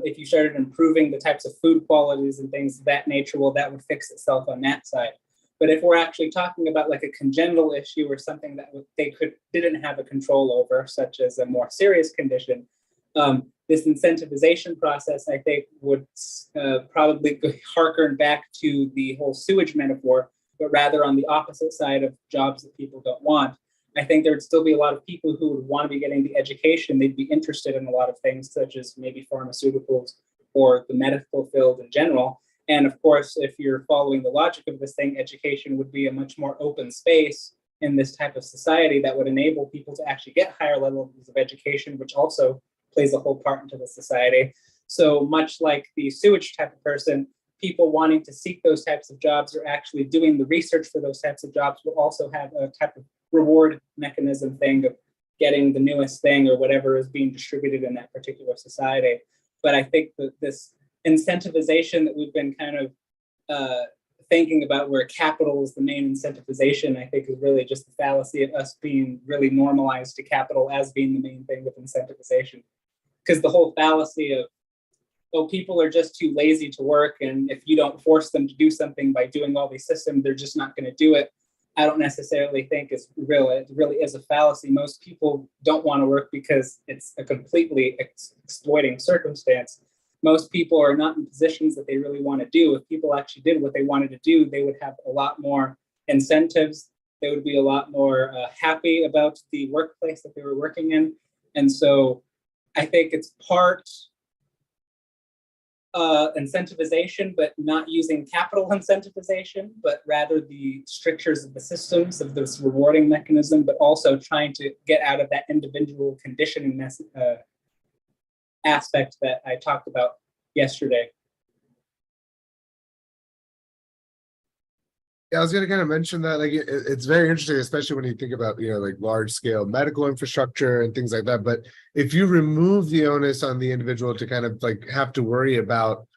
Speaker 2: if you started improving the types of food qualities and things of that nature, well, that would fix itself on that side. But if we're actually talking about like a congenital issue or something that they didn't have a control over, such as a more serious condition, this incentivization process, I think, would probably harken back to the whole sewage metaphor, but rather on the opposite side of jobs that people don't want. I think there would still be a lot of people who would want to be getting the education. They'd be interested in a lot of things, such as maybe pharmaceuticals or the medical field in general. And of course, if you're following the logic of this thing, education would be a much more open space in this type of society that would enable people to actually get higher levels of education, which also plays a whole part into the society. So much like the sewage type of person, people wanting to seek those types of jobs or actually doing the research for those types of jobs will also have a type of reward mechanism thing of getting the newest thing or whatever is being distributed in that particular society. But I think that this incentivization that we've been kind of thinking about where capital is the main incentivization, I think is really just the fallacy of us being really normalized to capital as being the main thing with incentivization. Because the whole fallacy of, oh, people are just too lazy to work, and if you don't force them to do something by doing all these systems, they're just not going to do it. I don't necessarily think is real. It really is a fallacy. Most people don't want to work because it's a completely exploiting circumstance. Most people are not in positions that they really want to do. If people actually did what they wanted to do, they would have a lot more incentives. They would be a lot more happy about the workplace that they were working in. And so I think it's part incentivization, but not using capital incentivization, but rather the strictures of the systems of this rewarding mechanism, but also trying to get out of that individual conditioning aspect that I talked about yesterday.
Speaker 1: Yeah, I was gonna kind of mention that, like, it's very interesting, especially when you think about, like large scale medical infrastructure and things like that. But if you remove the onus on the individual to kind of like have to worry about,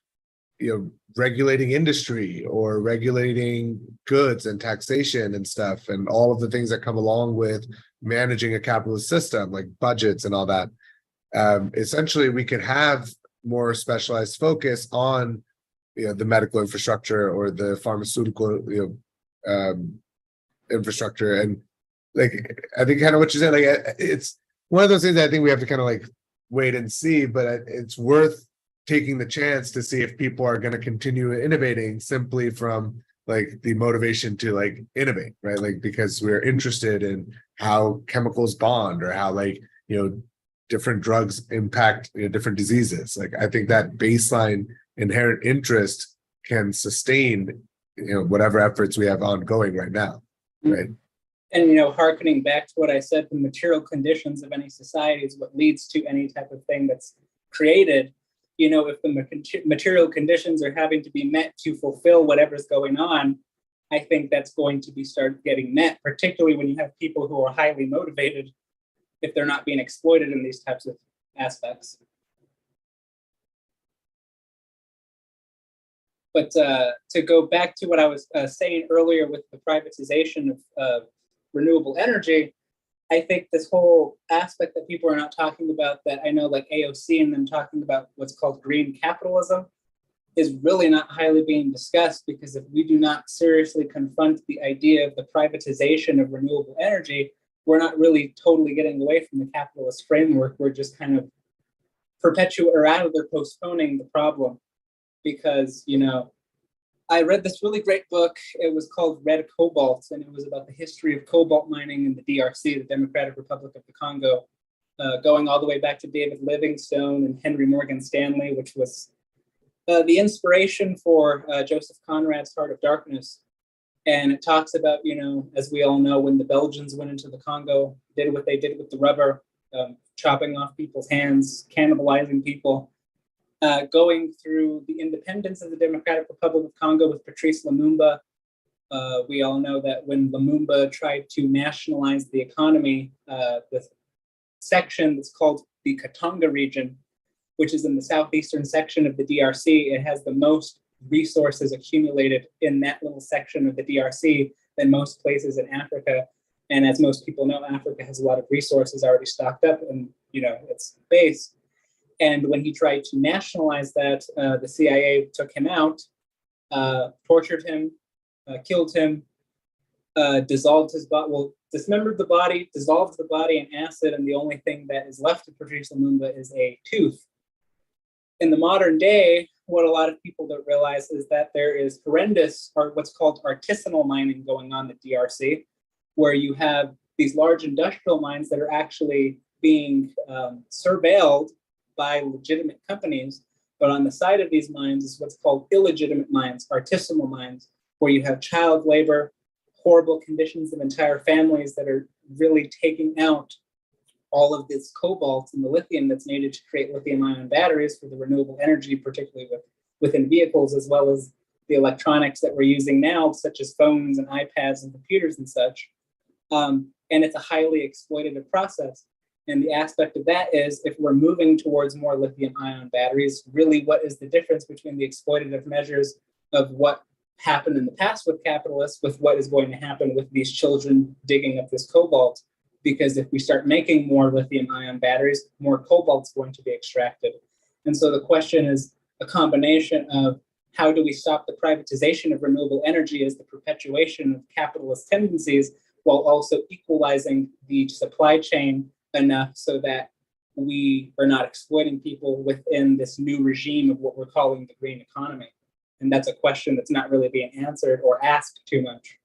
Speaker 1: regulating industry or regulating goods and taxation and stuff, and all of the things that come along with managing a capitalist system, like budgets and all that, essentially we could have more specialized focus on the medical infrastructure or the pharmaceutical infrastructure. And like I think kind of what you said, like it's one of those things that I think we have to kind of like wait and see, but it's worth taking the chance to see if people are going to continue innovating simply from like the motivation to like innovate, right? Like because we're interested in how chemicals bond or how like different drugs impact different diseases. Like I think that baseline inherent interest can sustain whatever efforts we have ongoing right now, right?
Speaker 2: And hearkening back to what I said, the material conditions of any society is what leads to any type of thing that's created. If the material conditions are having to be met to fulfill whatever's going on, I think that's going to be start getting met, particularly when you have people who are highly motivated if they're not being exploited in these types of aspects. But to go back to what I was saying earlier with the privatization of renewable energy, I think this whole aspect that people are not talking about, that I know like AOC and them talking about what's called green capitalism, is really not highly being discussed, because if we do not seriously confront the idea of the privatization of renewable energy, we're not really totally getting away from the capitalist framework. We're just kind of perpetuating or out of there postponing the problem. Because, I read this really great book. It was called Red Cobalt, and it was about the history of cobalt mining in the DRC, the Democratic Republic of the Congo, going all the way back to David Livingstone and Henry Morgan Stanley, which was the inspiration for Joseph Conrad's Heart of Darkness. And it talks about, as we all know, when the Belgians went into the Congo, did what they did with the rubber, chopping off people's hands, cannibalizing people. Going through the independence of the Democratic Republic of Congo with Patrice Lumumba. We all know that when Lumumba tried to nationalize the economy, the section that's called the Katanga region, which is in the southeastern section of the DRC, it has the most resources accumulated in that little section of the DRC than most places in Africa. And as most people know, Africa has a lot of resources already stocked up in its base. And when he tried to nationalize that, the CIA took him out, tortured him, killed him, dissolved his body, dismembered the body, dissolved the body in acid, and the only thing that is left to produce Lumumba is a tooth. In the modern day, what a lot of people don't realize is that there is horrendous, or what's called artisanal mining going on at DRC, where you have these large industrial mines that are actually being surveilled by legitimate companies, but on the side of these mines is what's called illegitimate mines, artisanal mines, where you have child labor, horrible conditions of entire families that are really taking out all of this cobalt and the lithium that's needed to create lithium-ion batteries for the renewable energy, particularly within vehicles, as well as the electronics that we're using now, such as phones and iPads and computers and such. And it's a highly exploitative process. And the aspect of that is, if we're moving towards more lithium-ion batteries, really what is the difference between the exploitative measures of what happened in the past with capitalists with what is going to happen with these children digging up this cobalt? Because if we start making more lithium-ion batteries, more cobalt is going to be extracted. And so the question is a combination of how do we stop the privatization of renewable energy as the perpetuation of capitalist tendencies, while also equalizing the supply chain enough so that we are not exploiting people within this new regime of what we're calling the green economy. And that's a question that's not really being answered or asked too much.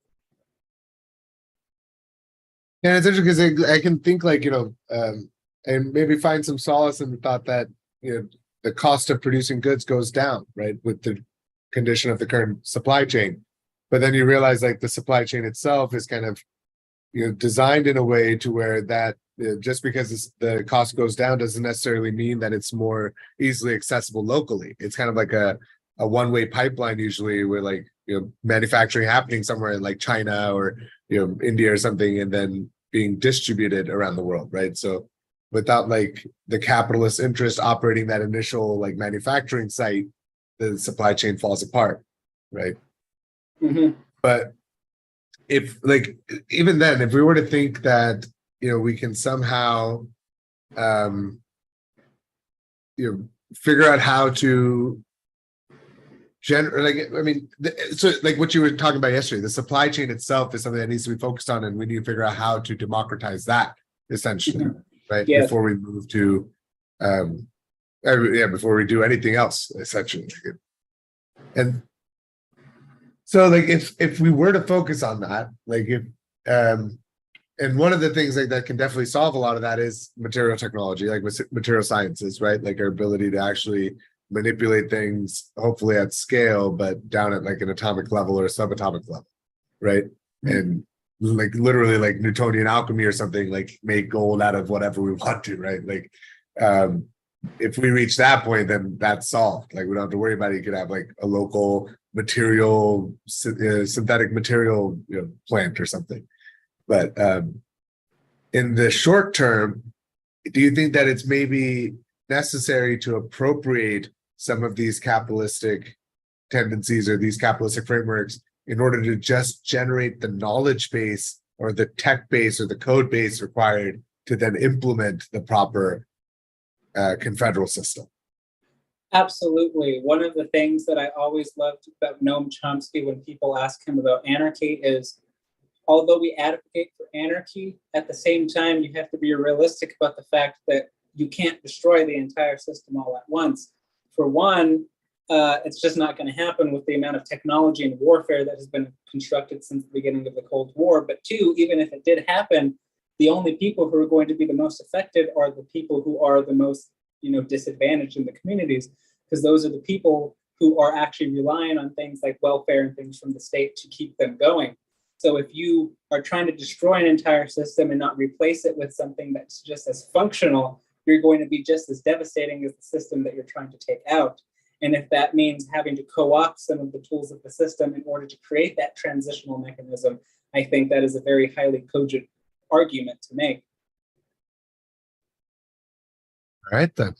Speaker 1: Yeah, it's interesting because I can think like, and maybe find some solace in the thought that, the cost of producing goods goes down, right, with the condition of the current supply chain. But then you realize like the supply chain itself is kind of, designed in a way to where that just because the cost goes down doesn't necessarily mean that it's more easily accessible locally. It's kind of like a one-way pipeline usually, where like manufacturing happening somewhere in like China or India or something, and then being distributed around the world, right? So without like the capitalist interest operating that initial like manufacturing site, the supply chain falls apart, right? But if like even then, if we were to think that we can somehow figure out how to so like what you were talking about yesterday, the supply chain itself is something that needs to be focused on, and we need to figure out how to democratize that essentially, right?
Speaker 2: Yes.
Speaker 1: Before we move to before we do anything else, essentially. And so like if we were to focus on that, like if and one of the things like that can definitely solve a lot of that is material technology, like with material sciences, right? Like our ability to actually manipulate things, hopefully at scale, but down at like an atomic level or a subatomic level, right? And like literally like Newtonian alchemy or something, like make gold out of whatever we want to, right? Like if we reach that point, then that's solved. Like we don't have to worry about it. You could have like a local material, synthetic material plant or something. But in the short term, do you think that it's maybe necessary to appropriate some of these capitalistic tendencies or these capitalistic frameworks in order to just generate the knowledge base or the tech base or the code base required to then implement the proper confederal system?
Speaker 2: Absolutely. One of the things that I always loved about Noam Chomsky when people ask him about anarchy is, although we advocate for anarchy, at the same time, you have to be realistic about the fact that you can't destroy the entire system all at once. For one, it's just not going to happen with the amount of technology and warfare that has been constructed since the beginning of the Cold War. But two, even if it did happen, the only people who are going to be the most affected are the people who are the most disadvantaged in the communities, because those are the people who are actually relying on things like welfare and things from the state to keep them going. So if you are trying to destroy an entire system and not replace it with something that's just as functional, you're going to be just as devastating as the system that you're trying to take out. And if that means having to co-opt some of the tools of the system in order to create that transitional mechanism, I think that is a very highly cogent argument to make.
Speaker 1: All right, then.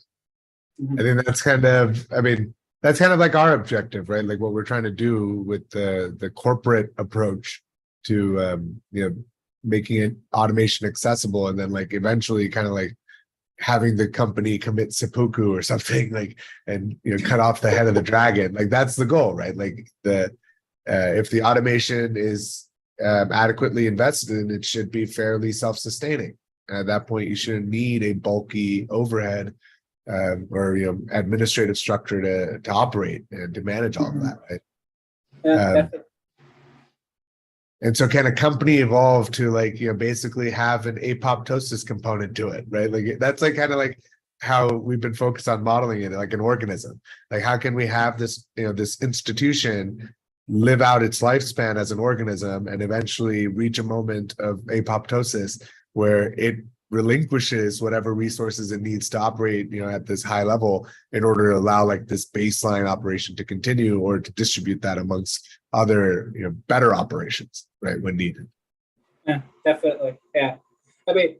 Speaker 1: I think that's kind of like our objective, right? Like what we're trying to do with the corporate approach to making it automation accessible, and then like eventually kind of like having the company commit seppuku or something, like, and cut off the head of the dragon. Like that's the goal, right? Like if the automation is adequately invested in, it should be fairly self-sustaining. At that point, you shouldn't need a bulky overhead or administrative structure to operate and to manage all of that, right?
Speaker 2: Yeah,
Speaker 1: and so can a company evolve to like basically have an apoptosis component to it, right? Like that's like kind of like how we've been focused on modeling it, like an organism. Like how can we have this this institution live out its lifespan as an organism and eventually reach a moment of apoptosis where it relinquishes whatever resources it needs to operate at this high level in order to allow like this baseline operation to continue, or to distribute that amongst other better operations, right, when needed.
Speaker 2: Yeah, definitely. Yeah, I mean,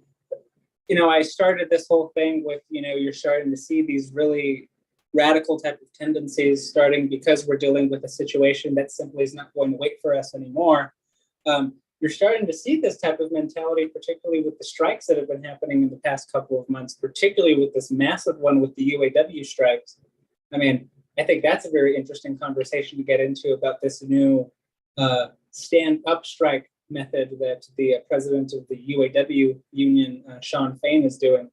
Speaker 2: I started this whole thing with you're starting to see these really radical type of tendencies starting because we're dealing with a situation that simply is not going to wait for us anymore. You're starting to see this type of mentality, particularly with the strikes that have been happening in the past couple of months, particularly with this massive one with the UAW strikes. I mean, I think that's a very interesting conversation to get into about this new stand-up strike method that the president of the UAW union, Sean Fain, is doing.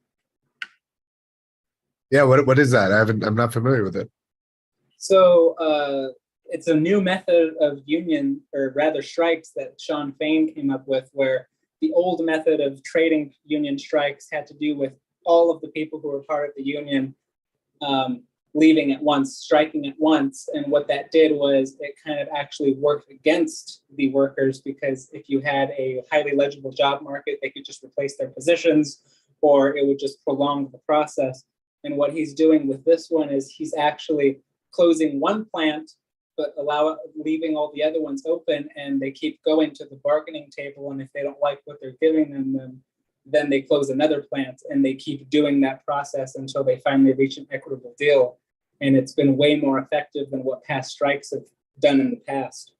Speaker 1: Yeah, what is that? I'm not familiar with it.
Speaker 2: So it's a new method of union, or rather strikes, that Sean Fain came up with, where the old method of trading union strikes had to do with all of the people who were part of the union leaving at once, striking at once. And what that did was it kind of actually worked against the workers, because if you had a highly legible job market, they could just replace their positions, or it would just prolong the process. And what he's doing with this one is he's actually closing one plant but leaving all the other ones open, and they keep going to the bargaining table. And if they don't like what they're giving them, then they close another plant, and they keep doing that process until they finally reach an equitable deal. And it's been way more effective than what past strikes have done in the past.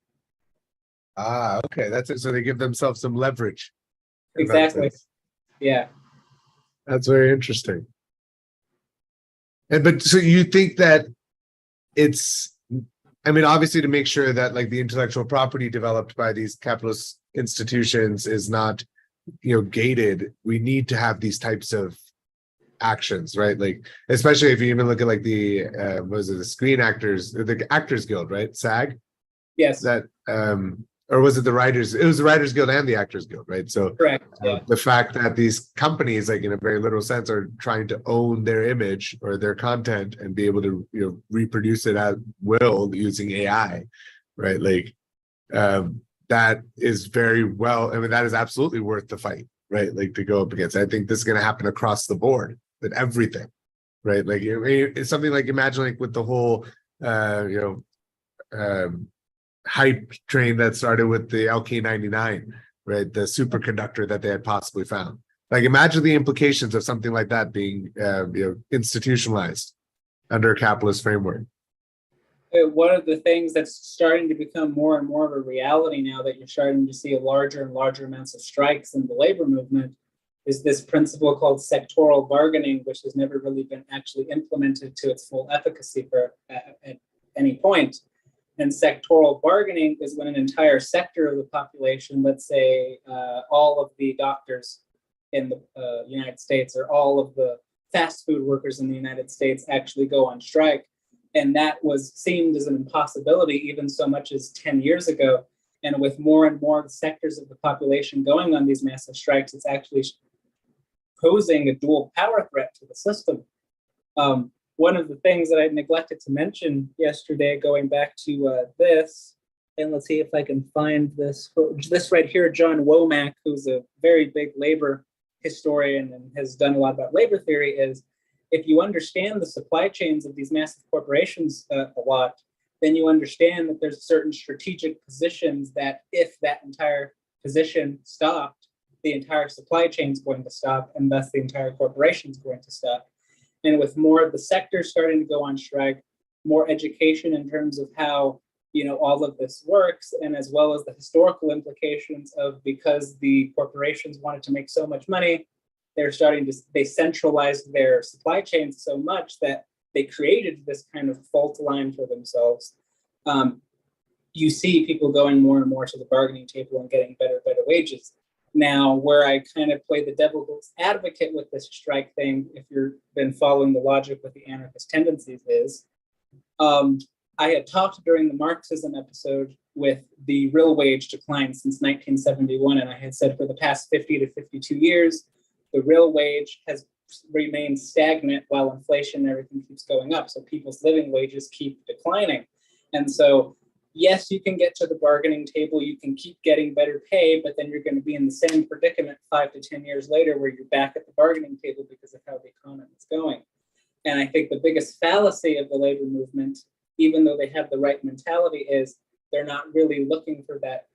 Speaker 1: Ah, okay. That's it. So they give themselves some leverage.
Speaker 2: Exactly. Yeah.
Speaker 1: That's very interesting. But so you think that it's, I mean, obviously to make sure that like the intellectual property developed by these capitalist institutions is not, gated, we need to have these types of actions, right? Like, especially if you even look at like the, the Screen Actors, the Actors Guild, right? SAG?
Speaker 2: Yes.
Speaker 1: That, or was it the Writers? It was the Writers Guild and the Actors Guild, right? So
Speaker 2: correct. Yeah.
Speaker 1: the fact that these companies, like in a very literal sense, are trying to own their image or their content and be able to, reproduce it at will using AI, right? Like, that is very well. I mean, that is absolutely worth the fight, right? Like to go up against. I think this is going to happen across the board with everything, right? Like it's something like imagine like with the whole, hype train that started with the LK99, right? The superconductor that they had possibly found. Like imagine the implications of something like that being institutionalized under a capitalist framework.
Speaker 2: One of the things that's starting to become more and more of a reality now that you're starting to see a larger and larger amounts of strikes in the labor movement is this principle called sectoral bargaining, which has never really been actually implemented to its full efficacy at any point. And sectoral bargaining is when an entire sector of the population, let's say all of the doctors in the United States or all of the fast food workers in the United States actually go on strike. And that was seemed as an impossibility even so much as 10 years ago. And with more and more sectors of the population going on these massive strikes, it's actually posing a dual power threat to the system. One of the things that I neglected to mention yesterday, going back to this, and let's see if I can find this right here, John Womack, who's a very big labor historian and has done a lot about labor theory, is if you understand the supply chains of these massive corporations a lot, then you understand that there's certain strategic positions that if that entire position stopped, the entire supply chain is going to stop, and thus the entire corporation is going to stop. And with more of the sectors starting to go on strike, more education in terms of how all of this works, and as well as the historical implications of because the corporations wanted to make so much money, they centralized their supply chains so much that they created this kind of fault line for themselves. You see people going more and more to the bargaining table and getting better wages. Now, where I kind of play the devil's advocate with this strike thing, if you've been following the logic with the anarchist tendencies, is I had talked during the Marxism episode with the real wage decline since 1971, and I had said for the past 50 to 52 years, the real wage has remained stagnant while inflation and everything keeps going up. So people's living wages keep declining. And so yes, you can get to the bargaining table, you can keep getting better pay, but then you're going to be in the same predicament 5 to 10 years later where you're back at the bargaining table because of how the economy is going. And I think the biggest fallacy of the labor movement, even though they have the right mentality, is they're not really looking for that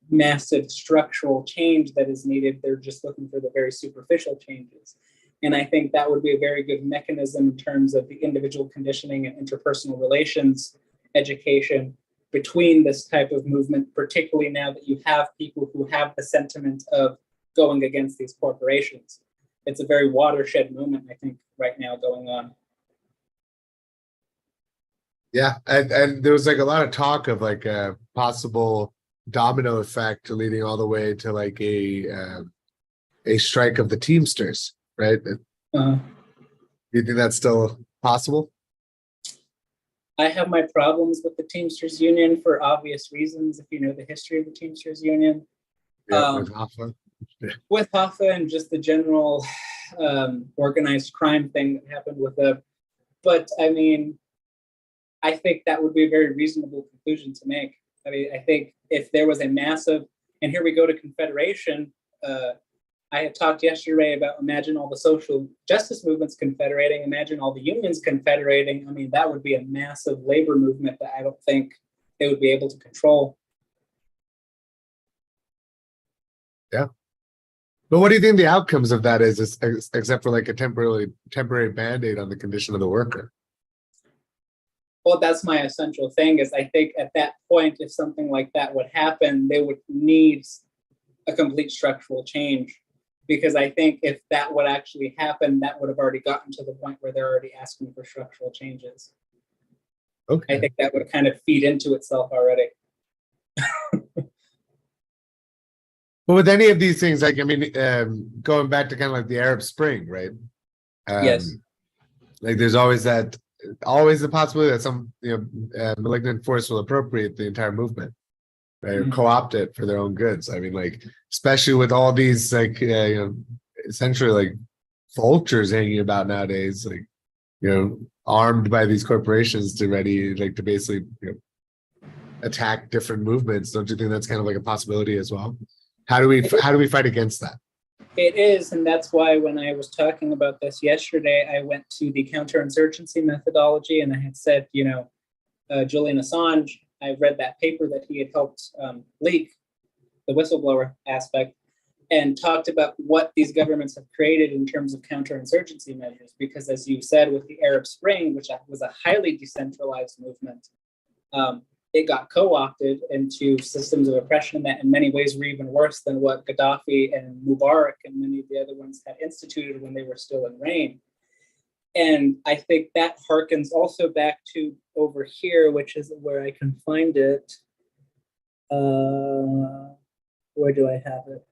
Speaker 2: massive structural change that is needed. They're just looking for the very superficial changes. And I think that would be a very good mechanism in terms of the individual conditioning and interpersonal relations education between this type of movement, particularly now that you have people who have the sentiment of going against these corporations. It's a very watershed moment, I think, right now going on.
Speaker 1: Yeah, and there was like a lot of talk of like a possible domino effect leading all the way to like a strike of the Teamsters, right? Do you think that's still possible?
Speaker 2: I have my problems with the Teamsters Union for obvious reasons, if you know the history of the Teamsters Union.
Speaker 1: Yeah, with Hoffa.
Speaker 2: With Hoffa and just the general organized crime thing that happened with them. But I mean, I think that would be a very reasonable conclusion to make. I mean, I think if there was a massive, and here we go to Confederation, I had talked yesterday about imagine all the social justice movements confederating, imagine all the unions confederating. I mean, that would be a massive labor movement that I don't think they would be able to control.
Speaker 1: Yeah. But what do you think the outcomes of that is except for like a temporary band-aid on the condition of the worker?
Speaker 2: Well, that's my essential thing is I think at that point, if something like that would happen, they would need a complete structural change. Because I think if that would actually happen, that would have already gotten to the point where they're already asking for structural changes.
Speaker 1: Okay.
Speaker 2: I think that would kind of feed into itself already.
Speaker 1: But with any of these things, like, I mean, going back to kind of like the Arab Spring, right?
Speaker 2: Yes.
Speaker 1: Like there's always the possibility that some, malignant force will appropriate the entire movement, right? Or co-opt it for their own goods. I mean, like, especially with all these, like, essentially like vultures hanging about nowadays, like, armed by these corporations to basically, attack different movements. Don't you think that's kind of like a possibility as well? How do we fight against that?
Speaker 2: It is, and that's why when I was talking about this yesterday, I went to the counterinsurgency methodology, and I had said, Julian Assange, I read that paper that he had helped leak, the whistleblower aspect, and talked about what these governments have created in terms of counterinsurgency measures. Because as you said, with the Arab Spring, which was a highly decentralized movement, it got co-opted into systems of oppression that in many ways were even worse than what Gaddafi and Mubarak and many of the other ones had instituted when they were still in reign. And I think that harkens also back to over here, which is where I can find it. Where do I have it?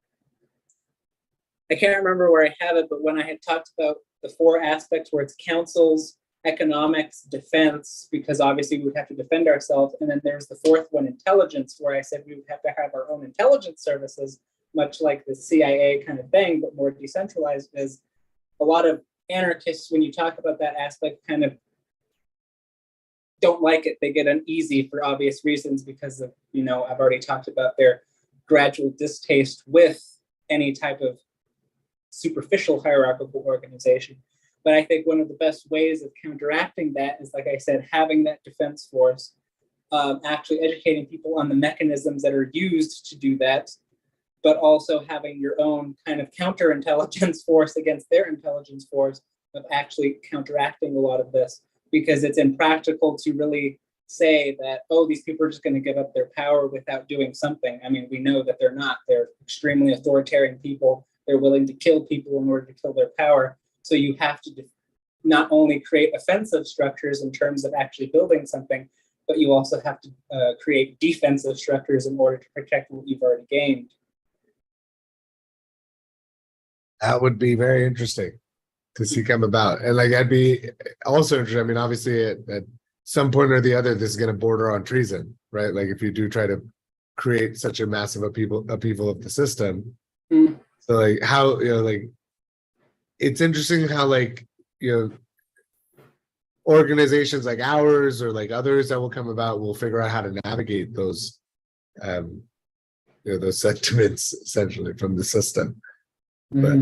Speaker 2: I can't remember where I have it, but when I had talked about the four aspects where it's councils, economics, defense, because obviously we would have to defend ourselves. And then there's the fourth one, intelligence, where I said we would have to have our own intelligence services, much like the CIA kind of thing, but more decentralized. Is a lot of anarchists, when you talk about that aspect, kind of don't like it. They get uneasy for obvious reasons because of, I've already talked about their gradual distaste with any type of superficial hierarchical organization. But I think one of the best ways of counteracting that is, like I said, having that defense force, actually educating people on the mechanisms that are used to do that, but also having your own kind of counterintelligence force against their intelligence force of actually counteracting a lot of this, because it's impractical to really say that, oh, these people are just going to give up their power without doing something. I mean, we know that they're not. They're extremely authoritarian people. They're willing to kill people in order to kill their power. So you have to not only create offensive structures in terms of actually building something, but you also have to create defensive structures in order to protect what you've already gained.
Speaker 1: That would be very interesting to see come about. And like, I'd be also interested. I mean, obviously at some point or the other, this is going to border on treason, right? Like if you do try to create such a massive upheaval of the system. So like how, it's interesting how organizations like ours or like others that will come about will figure out how to navigate those those sentiments essentially from the system. But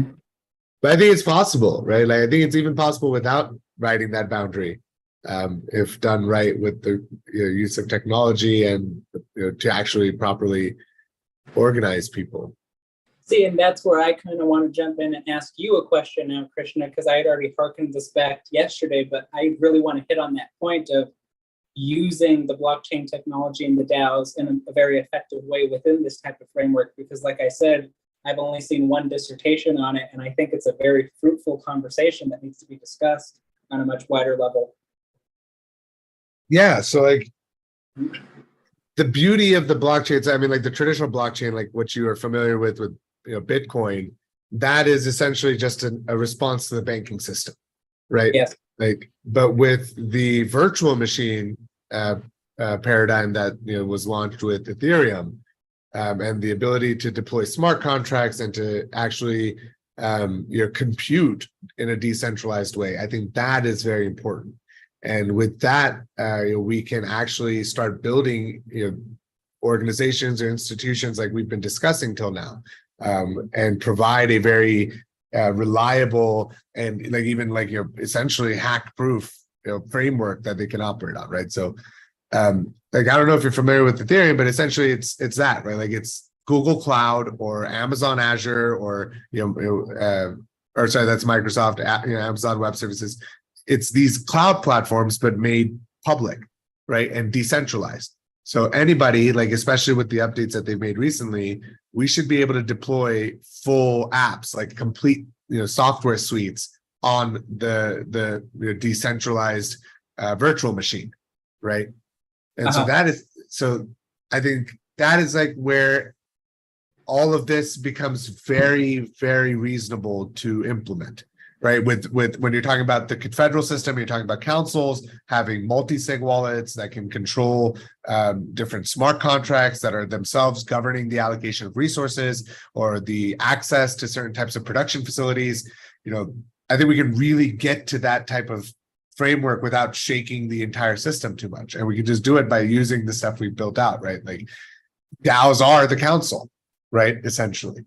Speaker 1: I think it's possible, right? Like I think it's even possible without writing that boundary, if done right with the use of technology and to actually properly organize people.
Speaker 2: See, and that's where I kind of want to jump in and ask you a question now, Krishna, because I had already hearkened this back yesterday, but I really want to hit on that point of using the blockchain technology and the DAOs in a very effective way within this type of framework. Because like I said, I've only seen one dissertation on it, and I think it's a very fruitful conversation that needs to be discussed on a much wider level.
Speaker 1: Yeah, so like the beauty of the blockchains, I mean, like the traditional blockchain, like what you are familiar with Bitcoin, that is essentially just a response to the banking system, right?
Speaker 2: Yes.
Speaker 1: Like, but with the virtual machine paradigm that was launched with Ethereum, and the ability to deploy smart contracts and to actually compute in a decentralized way, I think that is very important. And with that, we can actually start building organizations or institutions like we've been discussing till now. And provide a very reliable and essentially hack-proof framework that they can operate on, right? So like, I don't know if you're familiar with Ethereum, but essentially it's that, right? Like it's Google Cloud or Amazon Azure or, or sorry, that's Microsoft, Amazon Web Services. It's these cloud platforms, but made public, right? And decentralized. So anybody, like, especially with the updates that they've made recently, we should be able to deploy full apps, like complete, software suites on the decentralized virtual machine, right? And so I think that is like where all of this becomes very, very reasonable to implement, right? With when you're talking about the federal system, you're talking about councils having multi-sig wallets that can control different smart contracts that are themselves governing the allocation of resources or the access to certain types of production facilities. I think we can really get to that type of framework without shaking the entire system too much. And we can just do it by using the stuff we've built out, right? Like DAOs are the council, right? Essentially.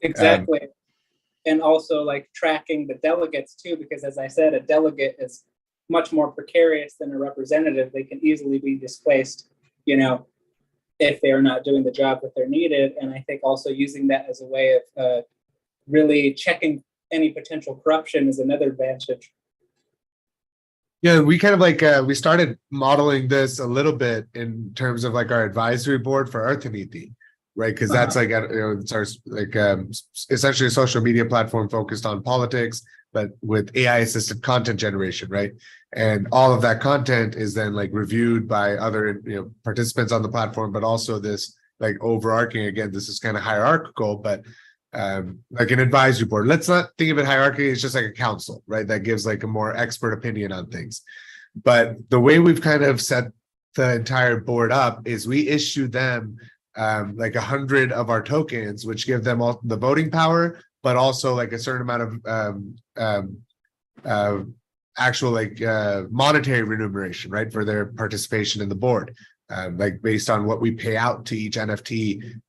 Speaker 2: Exactly. And also like tracking the delegates too, because as I said, a delegate is much more precarious than a representative. They can easily be displaced, if they are not doing the job that they're needed. And I think also using that as a way of really checking any potential corruption is another advantage.
Speaker 1: Yeah, we kind of like we started modeling this a little bit in terms of like our advisory board for Arthaniti, right? Because that's like it's our like essentially a social media platform focused on politics, but with AI assisted content generation, right? And all of that content is then like reviewed by other participants on the platform, but also this like overarching, again, this is kind of hierarchical, but like an advisory board. Let's not think of it hierarchy. It's just like a council, right? That gives like a more expert opinion on things. But the way we've kind of set the entire board up is we issue them like 100 of our tokens, which give them all the voting power, but also like a certain amount of actual like monetary remuneration, right, for their participation in the board. Like based on what we pay out to each NFT,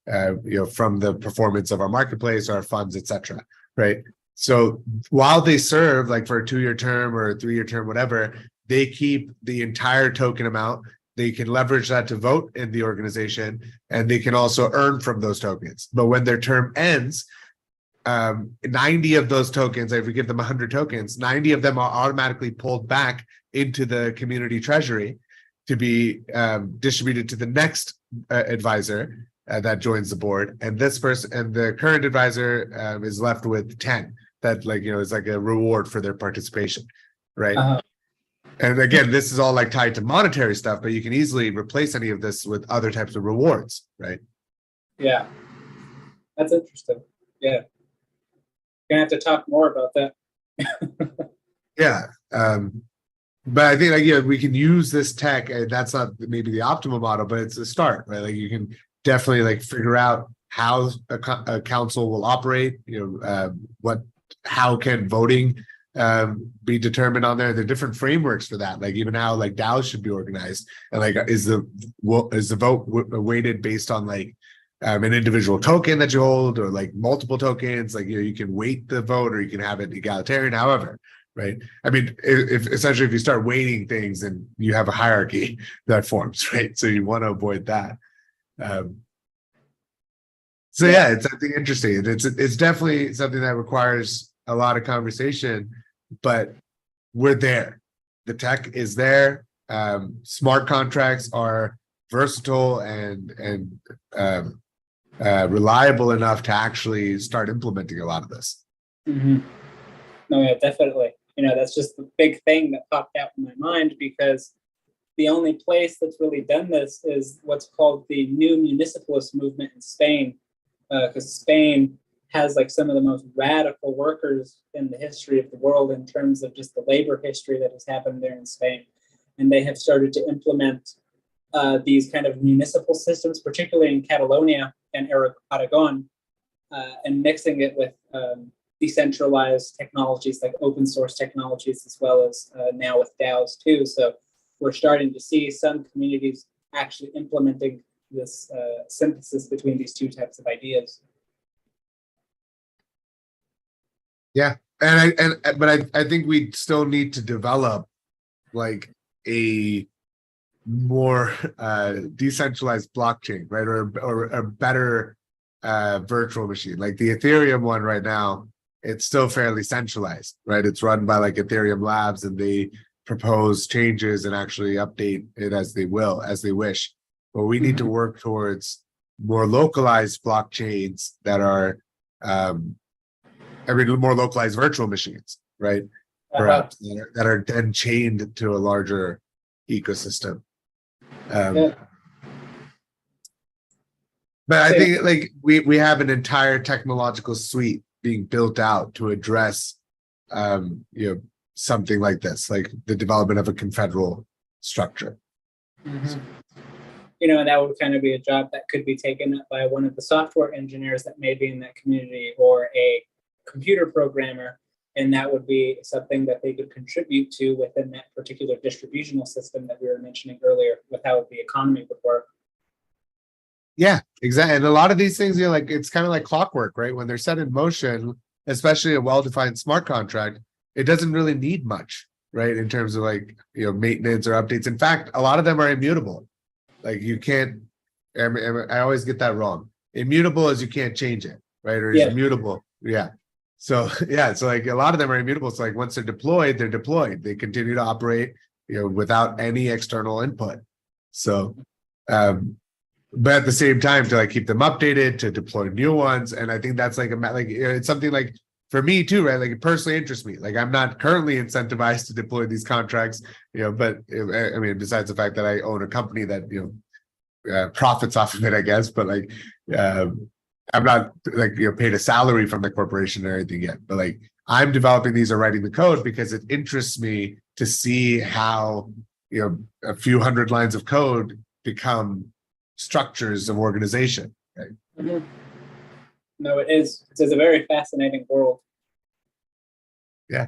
Speaker 1: from the performance of our marketplace, our funds, etc. Right. So while they serve like for a 2-year term or a 3-year term, whatever, they keep the entire token amount. They can leverage that to vote in the organization, and they can also earn from those tokens. But when their term ends, 90 of those tokens, if we give them 100 tokens, 90 of them are automatically pulled back into the community treasury to be distributed to the next advisor that joins the board, and this person and the current advisor is left with 10 that is like a reward for their participation, right? And again, this is all like tied to monetary stuff, but you can easily replace any of this with other types of rewards, right?
Speaker 2: Yeah, that's interesting. Yeah, gonna have to talk more about that.
Speaker 1: Yeah. But I think we can use this tech, and that's not maybe the optimal model, but it's a start, right? Like you can definitely like figure out how a council will operate. How can voting be determined on there? There are different frameworks for that. Like even how like DAOs should be organized, and like is the vote weighted based on like an individual token that you hold, or like multiple tokens? Like you can weight the vote, or you can have it egalitarian, however. Right. I mean, if essentially if you start weighting things, then you have a hierarchy that forms, right? So you want to avoid that. So yeah, it's something interesting. It's definitely something that requires a lot of conversation, but we're there. The tech is there. Smart contracts are versatile and reliable enough to actually start implementing a lot of this.
Speaker 2: Mm-hmm. No, yeah, definitely. That's just the big thing that popped out in my mind, because the only place that's really done this is what's called the new municipalist movement in Spain, because Spain has like some of the most radical workers in the history of the world in terms of just the labor history that has happened there in Spain. And they have started to implement these kind of municipal systems, particularly in Catalonia and Aragon, and mixing it with decentralized technologies like open source technologies, as well as now with DAOs too. So we're starting to see some communities actually implementing this synthesis between these two types of ideas.
Speaker 1: Yeah, but I think we still need to develop like a more decentralized blockchain, right? Or a better virtual machine. Like the Ethereum one right now, it's still fairly centralized, right? It's run by like Ethereum Labs, and they propose changes and actually update it as they wish. But we need to work towards more localized blockchains that are, more localized virtual machines, right? Perhaps that are then chained to a larger ecosystem.
Speaker 2: Yeah.
Speaker 1: But I think like we have an entire technological suite being built out to address something like this, like the development of a confederal structure.
Speaker 2: And that would kind of be a job that could be taken up by one of the software engineers that may be in that community, or a computer programmer, and that would be something that they could contribute to within that particular distributional system that we were mentioning earlier, with how the economy would work.
Speaker 1: Yeah, exactly. And a lot of these things, like it's kind of like clockwork, right? When they're set in motion, especially a well-defined smart contract, it doesn't really need much, right? In terms of like, maintenance or updates. In fact, a lot of them are immutable. Like you can't, I always get that wrong. Immutable is you can't change it, right? Or is immutable. Yeah. So like a lot of them are immutable. So like once they're deployed, they continue to operate, without any external input. So, but at the same time, to like keep them updated, to deploy new ones. And I think that's like it's something like for me too, right? Like it personally interests me. Like I'm not currently incentivized to deploy these contracts, but I mean, besides the fact that I own a company that, profits off of it, I guess, but like, I'm not like, paid a salary from the corporation or anything yet, but like I'm developing these or writing the code because it interests me to see how, a few hundred lines of code become structures of organization, right?
Speaker 2: No, it is. It's a very fascinating world.
Speaker 1: Yeah.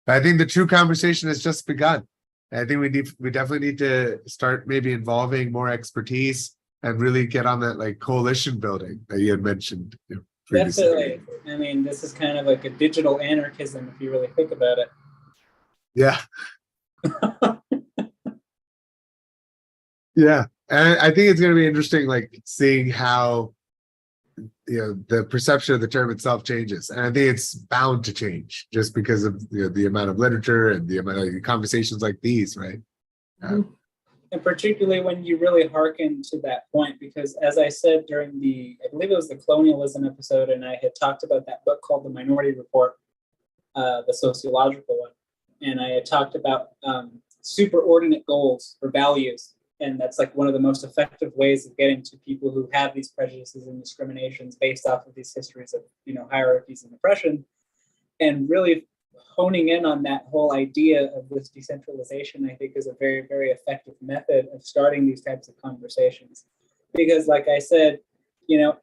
Speaker 1: I think the true conversation has just begun. I think we definitely need to start maybe involving more expertise and really get on that like coalition building that you had mentioned previously.
Speaker 2: Definitely. I mean, this is kind of like a digital anarchism if you really think about it.
Speaker 1: Yeah. Yeah. And I think it's going to be interesting, like seeing how, the perception of the term itself changes. And I think it's bound to change just because of the amount of literature and the amount of conversations like these, right?
Speaker 2: And particularly when you really hearken to that point, because as I said during I believe it was the colonialism episode, and I had talked about that book called The Minority Report, the sociological one. And I had talked about superordinate goals or values. And that's like one of the most effective ways of getting to people who have these prejudices and discriminations based off of these histories of, hierarchies and oppression, and really honing in on that whole idea of this decentralization, I think is a very, very effective method of starting these types of conversations. Because like I said,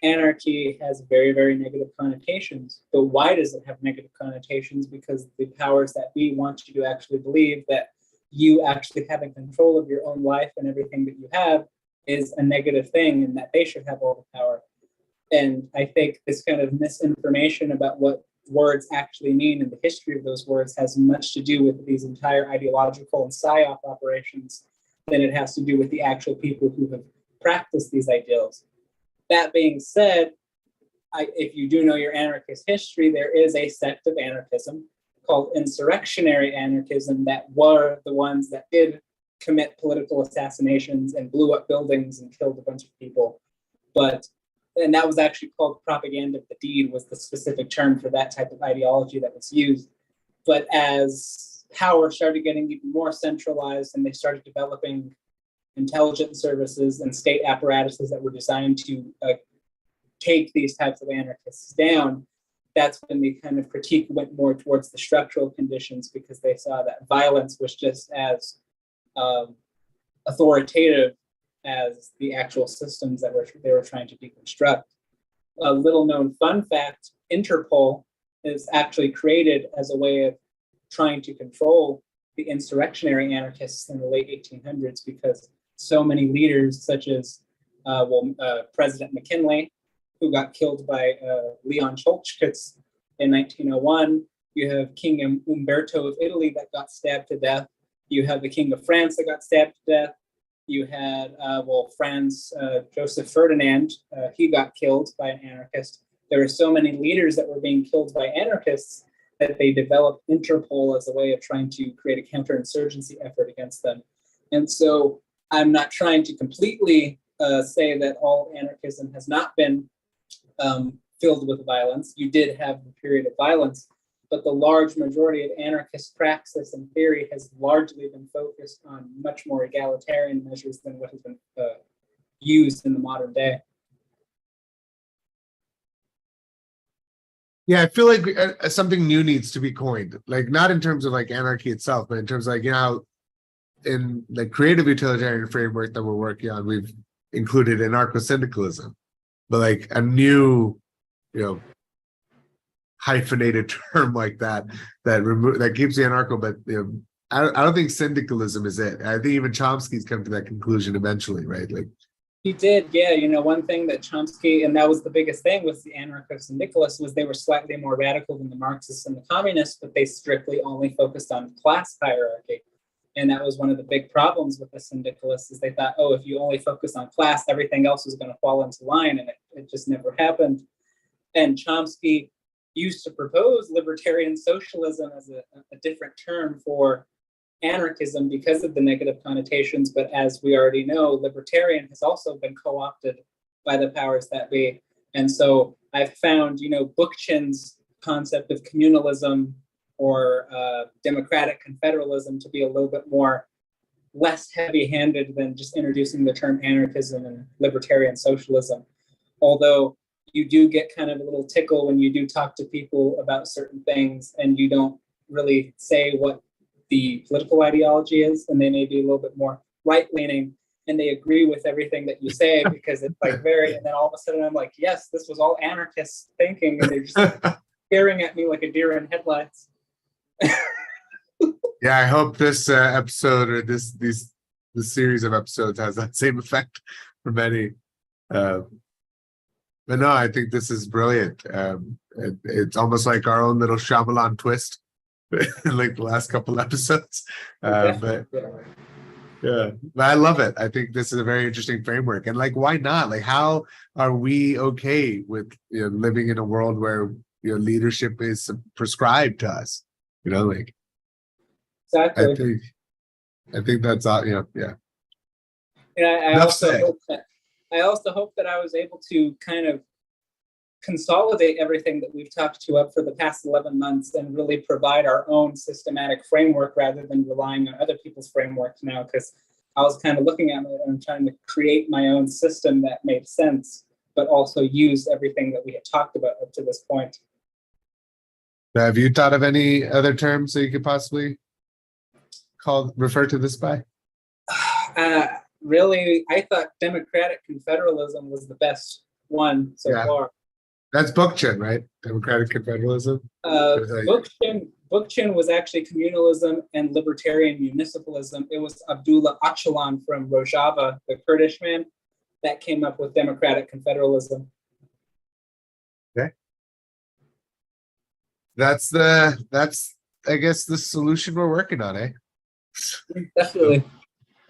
Speaker 2: anarchy has very, very negative connotations, but why does it have negative connotations? Because the powers that be want you to actually believe that you actually having control of your own life and everything that you have is a negative thing, and that they should have all the power. And I think this kind of misinformation about what words actually mean and the history of those words has much to do with these entire ideological and psyop operations than it has to do with the actual people who have practiced these ideals. That being said, if you do know your anarchist history, there is a sect of anarchism called insurrectionary anarchism that were the ones that did commit political assassinations and blew up buildings and killed a bunch of people. And that was actually called propaganda of the deed, was the specific term for that type of ideology that was used. But as power started getting even more centralized and they started developing intelligence services and state apparatuses that were designed to take these types of anarchists down, that's when the kind of critique went more towards the structural conditions, because they saw that violence was just as authoritative as the actual systems that they were trying to deconstruct. A little known fun fact, Interpol is actually created as a way of trying to control the insurrectionary anarchists in the late 1800s, because so many leaders such as President McKinley, who got killed by Leon Cholchkitz in 1901. You have King Umberto of Italy that got stabbed to death. You had the King of France that got stabbed to death. You had, Franz Joseph Ferdinand, he got killed by an anarchist. There were so many leaders that were being killed by anarchists that they developed Interpol as a way of trying to create a counterinsurgency effort against them. And so I'm not trying to completely say that all anarchism has not been filled with violence. You did have the period of violence, but the large majority of anarchist praxis and theory has largely been focused on much more egalitarian measures than what has been used in the modern day.
Speaker 1: Yeah, I feel like something new needs to be coined, like not in terms of like anarchy itself, but in terms of like, in the creative utilitarian framework that we're working on, we've included anarcho-syndicalism, but like a new, hyphenated term like that keeps the anarcho, but I don't think syndicalism is it. I think even Chomsky's come to that conclusion eventually, right? Like
Speaker 2: he did, yeah. One thing that Chomsky, and that was the biggest thing with the anarcho-syndicalists, was they were slightly more radical than the Marxists and the communists, but they strictly only focused on class hierarchy. And that was one of the big problems with the syndicalists, is they thought, oh, if you only focus on class, everything else was going to fall into line, and it just never happened. And Chomsky used to propose libertarian socialism as a different term for anarchism because of the negative connotations. But as we already know, libertarian has also been co-opted by the powers that be. And so I've found, Bookchin's concept of communalism or democratic confederalism to be a little bit less heavy-handed than just introducing the term anarchism and libertarian socialism. Although you do get kind of a little tickle when you do talk to people about certain things and you don't really say what the political ideology is, and they may be a little bit more right-leaning and they agree with everything that you say because it's like and then all of a sudden I'm like, yes, this was all anarchist thinking, and they're just staring at me like a deer in headlights.
Speaker 1: Yeah, I hope this episode or this series of episodes has that same effect for many. But no, I think this is brilliant. It's almost like our own little Shyamalan twist, like the last couple episodes. But I love it. I think this is a very interesting framework. And like, why not? Like, how are we okay with living in a world where leadership is prescribed to us?
Speaker 2: Exactly.
Speaker 1: I think that's yeah.
Speaker 2: I also hope that I was able to kind of consolidate everything that we've talked to up for the past 11 months and really provide our own systematic framework rather than relying on other people's frameworks now, because I was kind of looking at it and trying to create my own system that made sense, but also use everything that we had talked about up to this point.
Speaker 1: Have you thought of any other terms that you could possibly refer to this by?
Speaker 2: Really, I thought democratic confederalism was the best one so far.
Speaker 1: That's Bookchin, right? Democratic confederalism.
Speaker 2: Bookchin was actually communalism and libertarian municipalism. It was Abdullah Öcalan from Rojava, the Kurdish man, that came up with democratic confederalism.
Speaker 1: Okay. That's I guess the solution we're working on, eh?
Speaker 2: Definitely.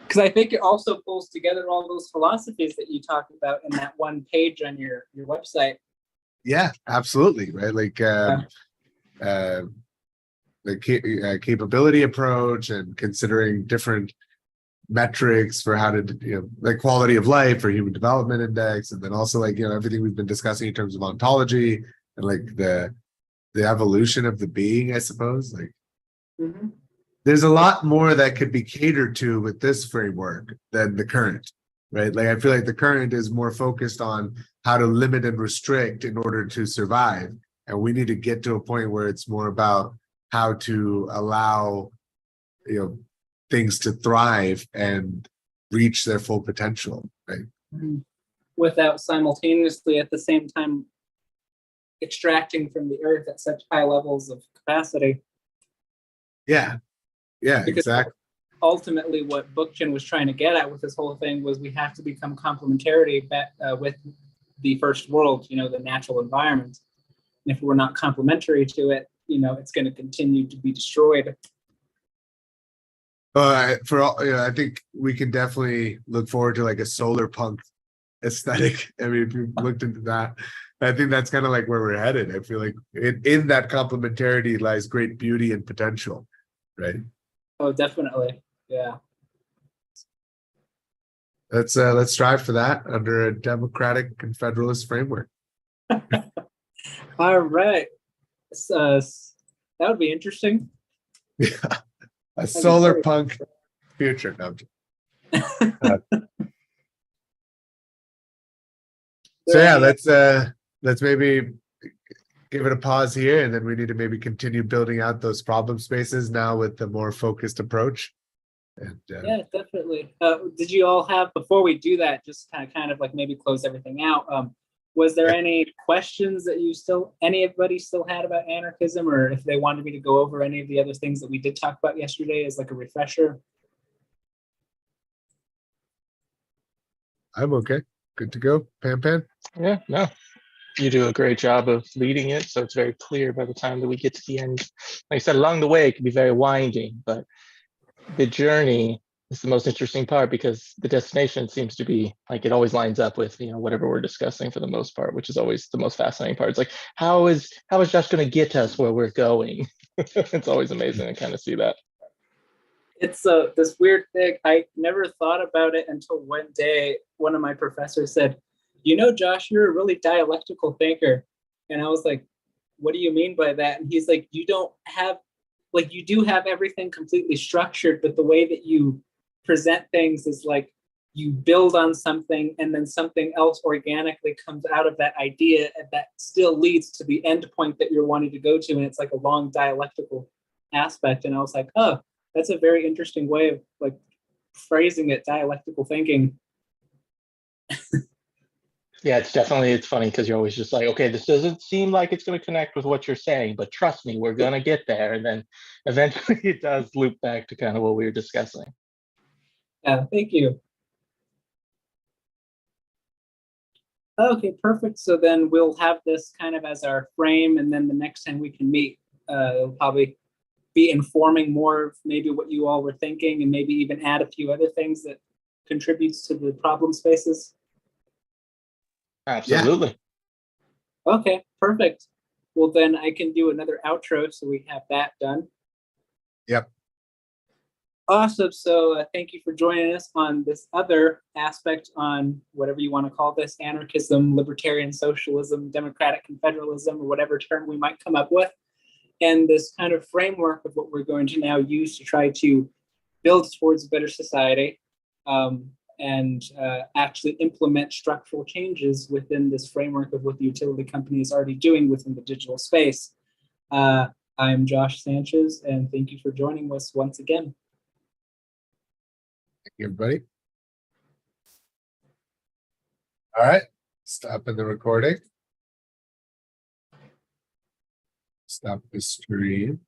Speaker 2: Because I think it also pulls together all those philosophies that you talk about in that one page on your website.
Speaker 1: Yeah, absolutely. Right. Like the capability approach and considering different metrics for how to, like quality of life or human development index. And then also like, everything we've been discussing in terms of ontology and like the evolution of the being, I suppose. Like, there's a lot more that could be catered to with this framework than the current, right? Like, I feel like the current is more focused on how to limit and restrict in order to survive. And we need to get to a point where it's more about how to allow, things to thrive and reach their full potential, right?
Speaker 2: Without simultaneously at the same time extracting from the earth at such high levels of capacity.
Speaker 1: Yeah, because exactly.
Speaker 2: Ultimately, what Bookchin was trying to get at with this whole thing was we have to become complementary with the first world, the natural environment. And if we're not complementary to it, it's going to continue to be destroyed.
Speaker 1: For all, I think we can definitely look forward to like a solar punk aesthetic. I mean, if you've looked into that, I think that's kind of like where we're headed. I feel like in that complementarity lies great beauty and potential, right?
Speaker 2: Oh, definitely. Yeah.
Speaker 1: Let's strive for that under a democratic and federalist framework.
Speaker 2: All right. That would be interesting.
Speaker 1: Yeah, a
Speaker 2: That'd be
Speaker 1: solar
Speaker 2: great.
Speaker 1: punk future. No, I'm kidding. So yeah, let's maybe give it a pause here, and then we need to maybe continue building out those problem spaces now with the more focused approach. And
Speaker 2: Yeah, definitely. Did you all have, before we do that, just kind of like maybe close everything out? Was there
Speaker 1: Yeah.
Speaker 2: any questions that anybody still had about anarchism, or if they wanted me to go over any of the other things that we did talk about yesterday as like a refresher?
Speaker 1: I'm okay. Good to go. Pan.
Speaker 3: Yeah, no, you do a great job of leading it, so it's very clear by the time that we get to the end. Like I said, along the way, it can be very winding, but the journey is the most interesting part because the destination seems to be like it always lines up with whatever we're discussing for the most part, which is always the most fascinating part. It's like how is Josh going to get us where we're going? It's always amazing to kind of see that.
Speaker 2: It's this weird thing. I never thought about it until one day one of my professors said, Josh, you're a really dialectical thinker. And I was like, what do you mean by that? And he's like, you don't have, like, you do have everything completely structured, but the way that you present things is like you build on something and then something else organically comes out of that idea and that still leads to the end point that you're wanting to go to. And it's like a long dialectical aspect. And I was like, oh, that's a very interesting way of like phrasing it, dialectical thinking.
Speaker 3: Yeah, it's funny because you're always just like, okay, this doesn't seem like it's going to connect with what you're saying, but trust me, we're going to get there. And then eventually it does loop back to kind of what we were discussing.
Speaker 2: Yeah, thank you. Okay, perfect. So then we'll have this kind of as our frame, and then the next time we can meet, it'll probably be informing more of maybe what you all were thinking, and maybe even add a few other things that contributes to the problem spaces.
Speaker 3: Absolutely.
Speaker 2: Yeah. Okay, perfect. Well, then I can do another outro so we have that done.
Speaker 1: Yep.
Speaker 2: Awesome. So thank you for joining us on this other aspect on whatever you want to call this, anarchism, libertarian socialism, democratic confederalism, or whatever term we might come up with. And this kind of framework of what we're going to now use to try to build towards a better society and actually implement structural changes within this framework of what the utility company is already doing within the digital space. I'm Josh Sanchez, and thank you for joining us once again.
Speaker 1: Thank you, everybody. All right. Stopping the recording. Stop the stream.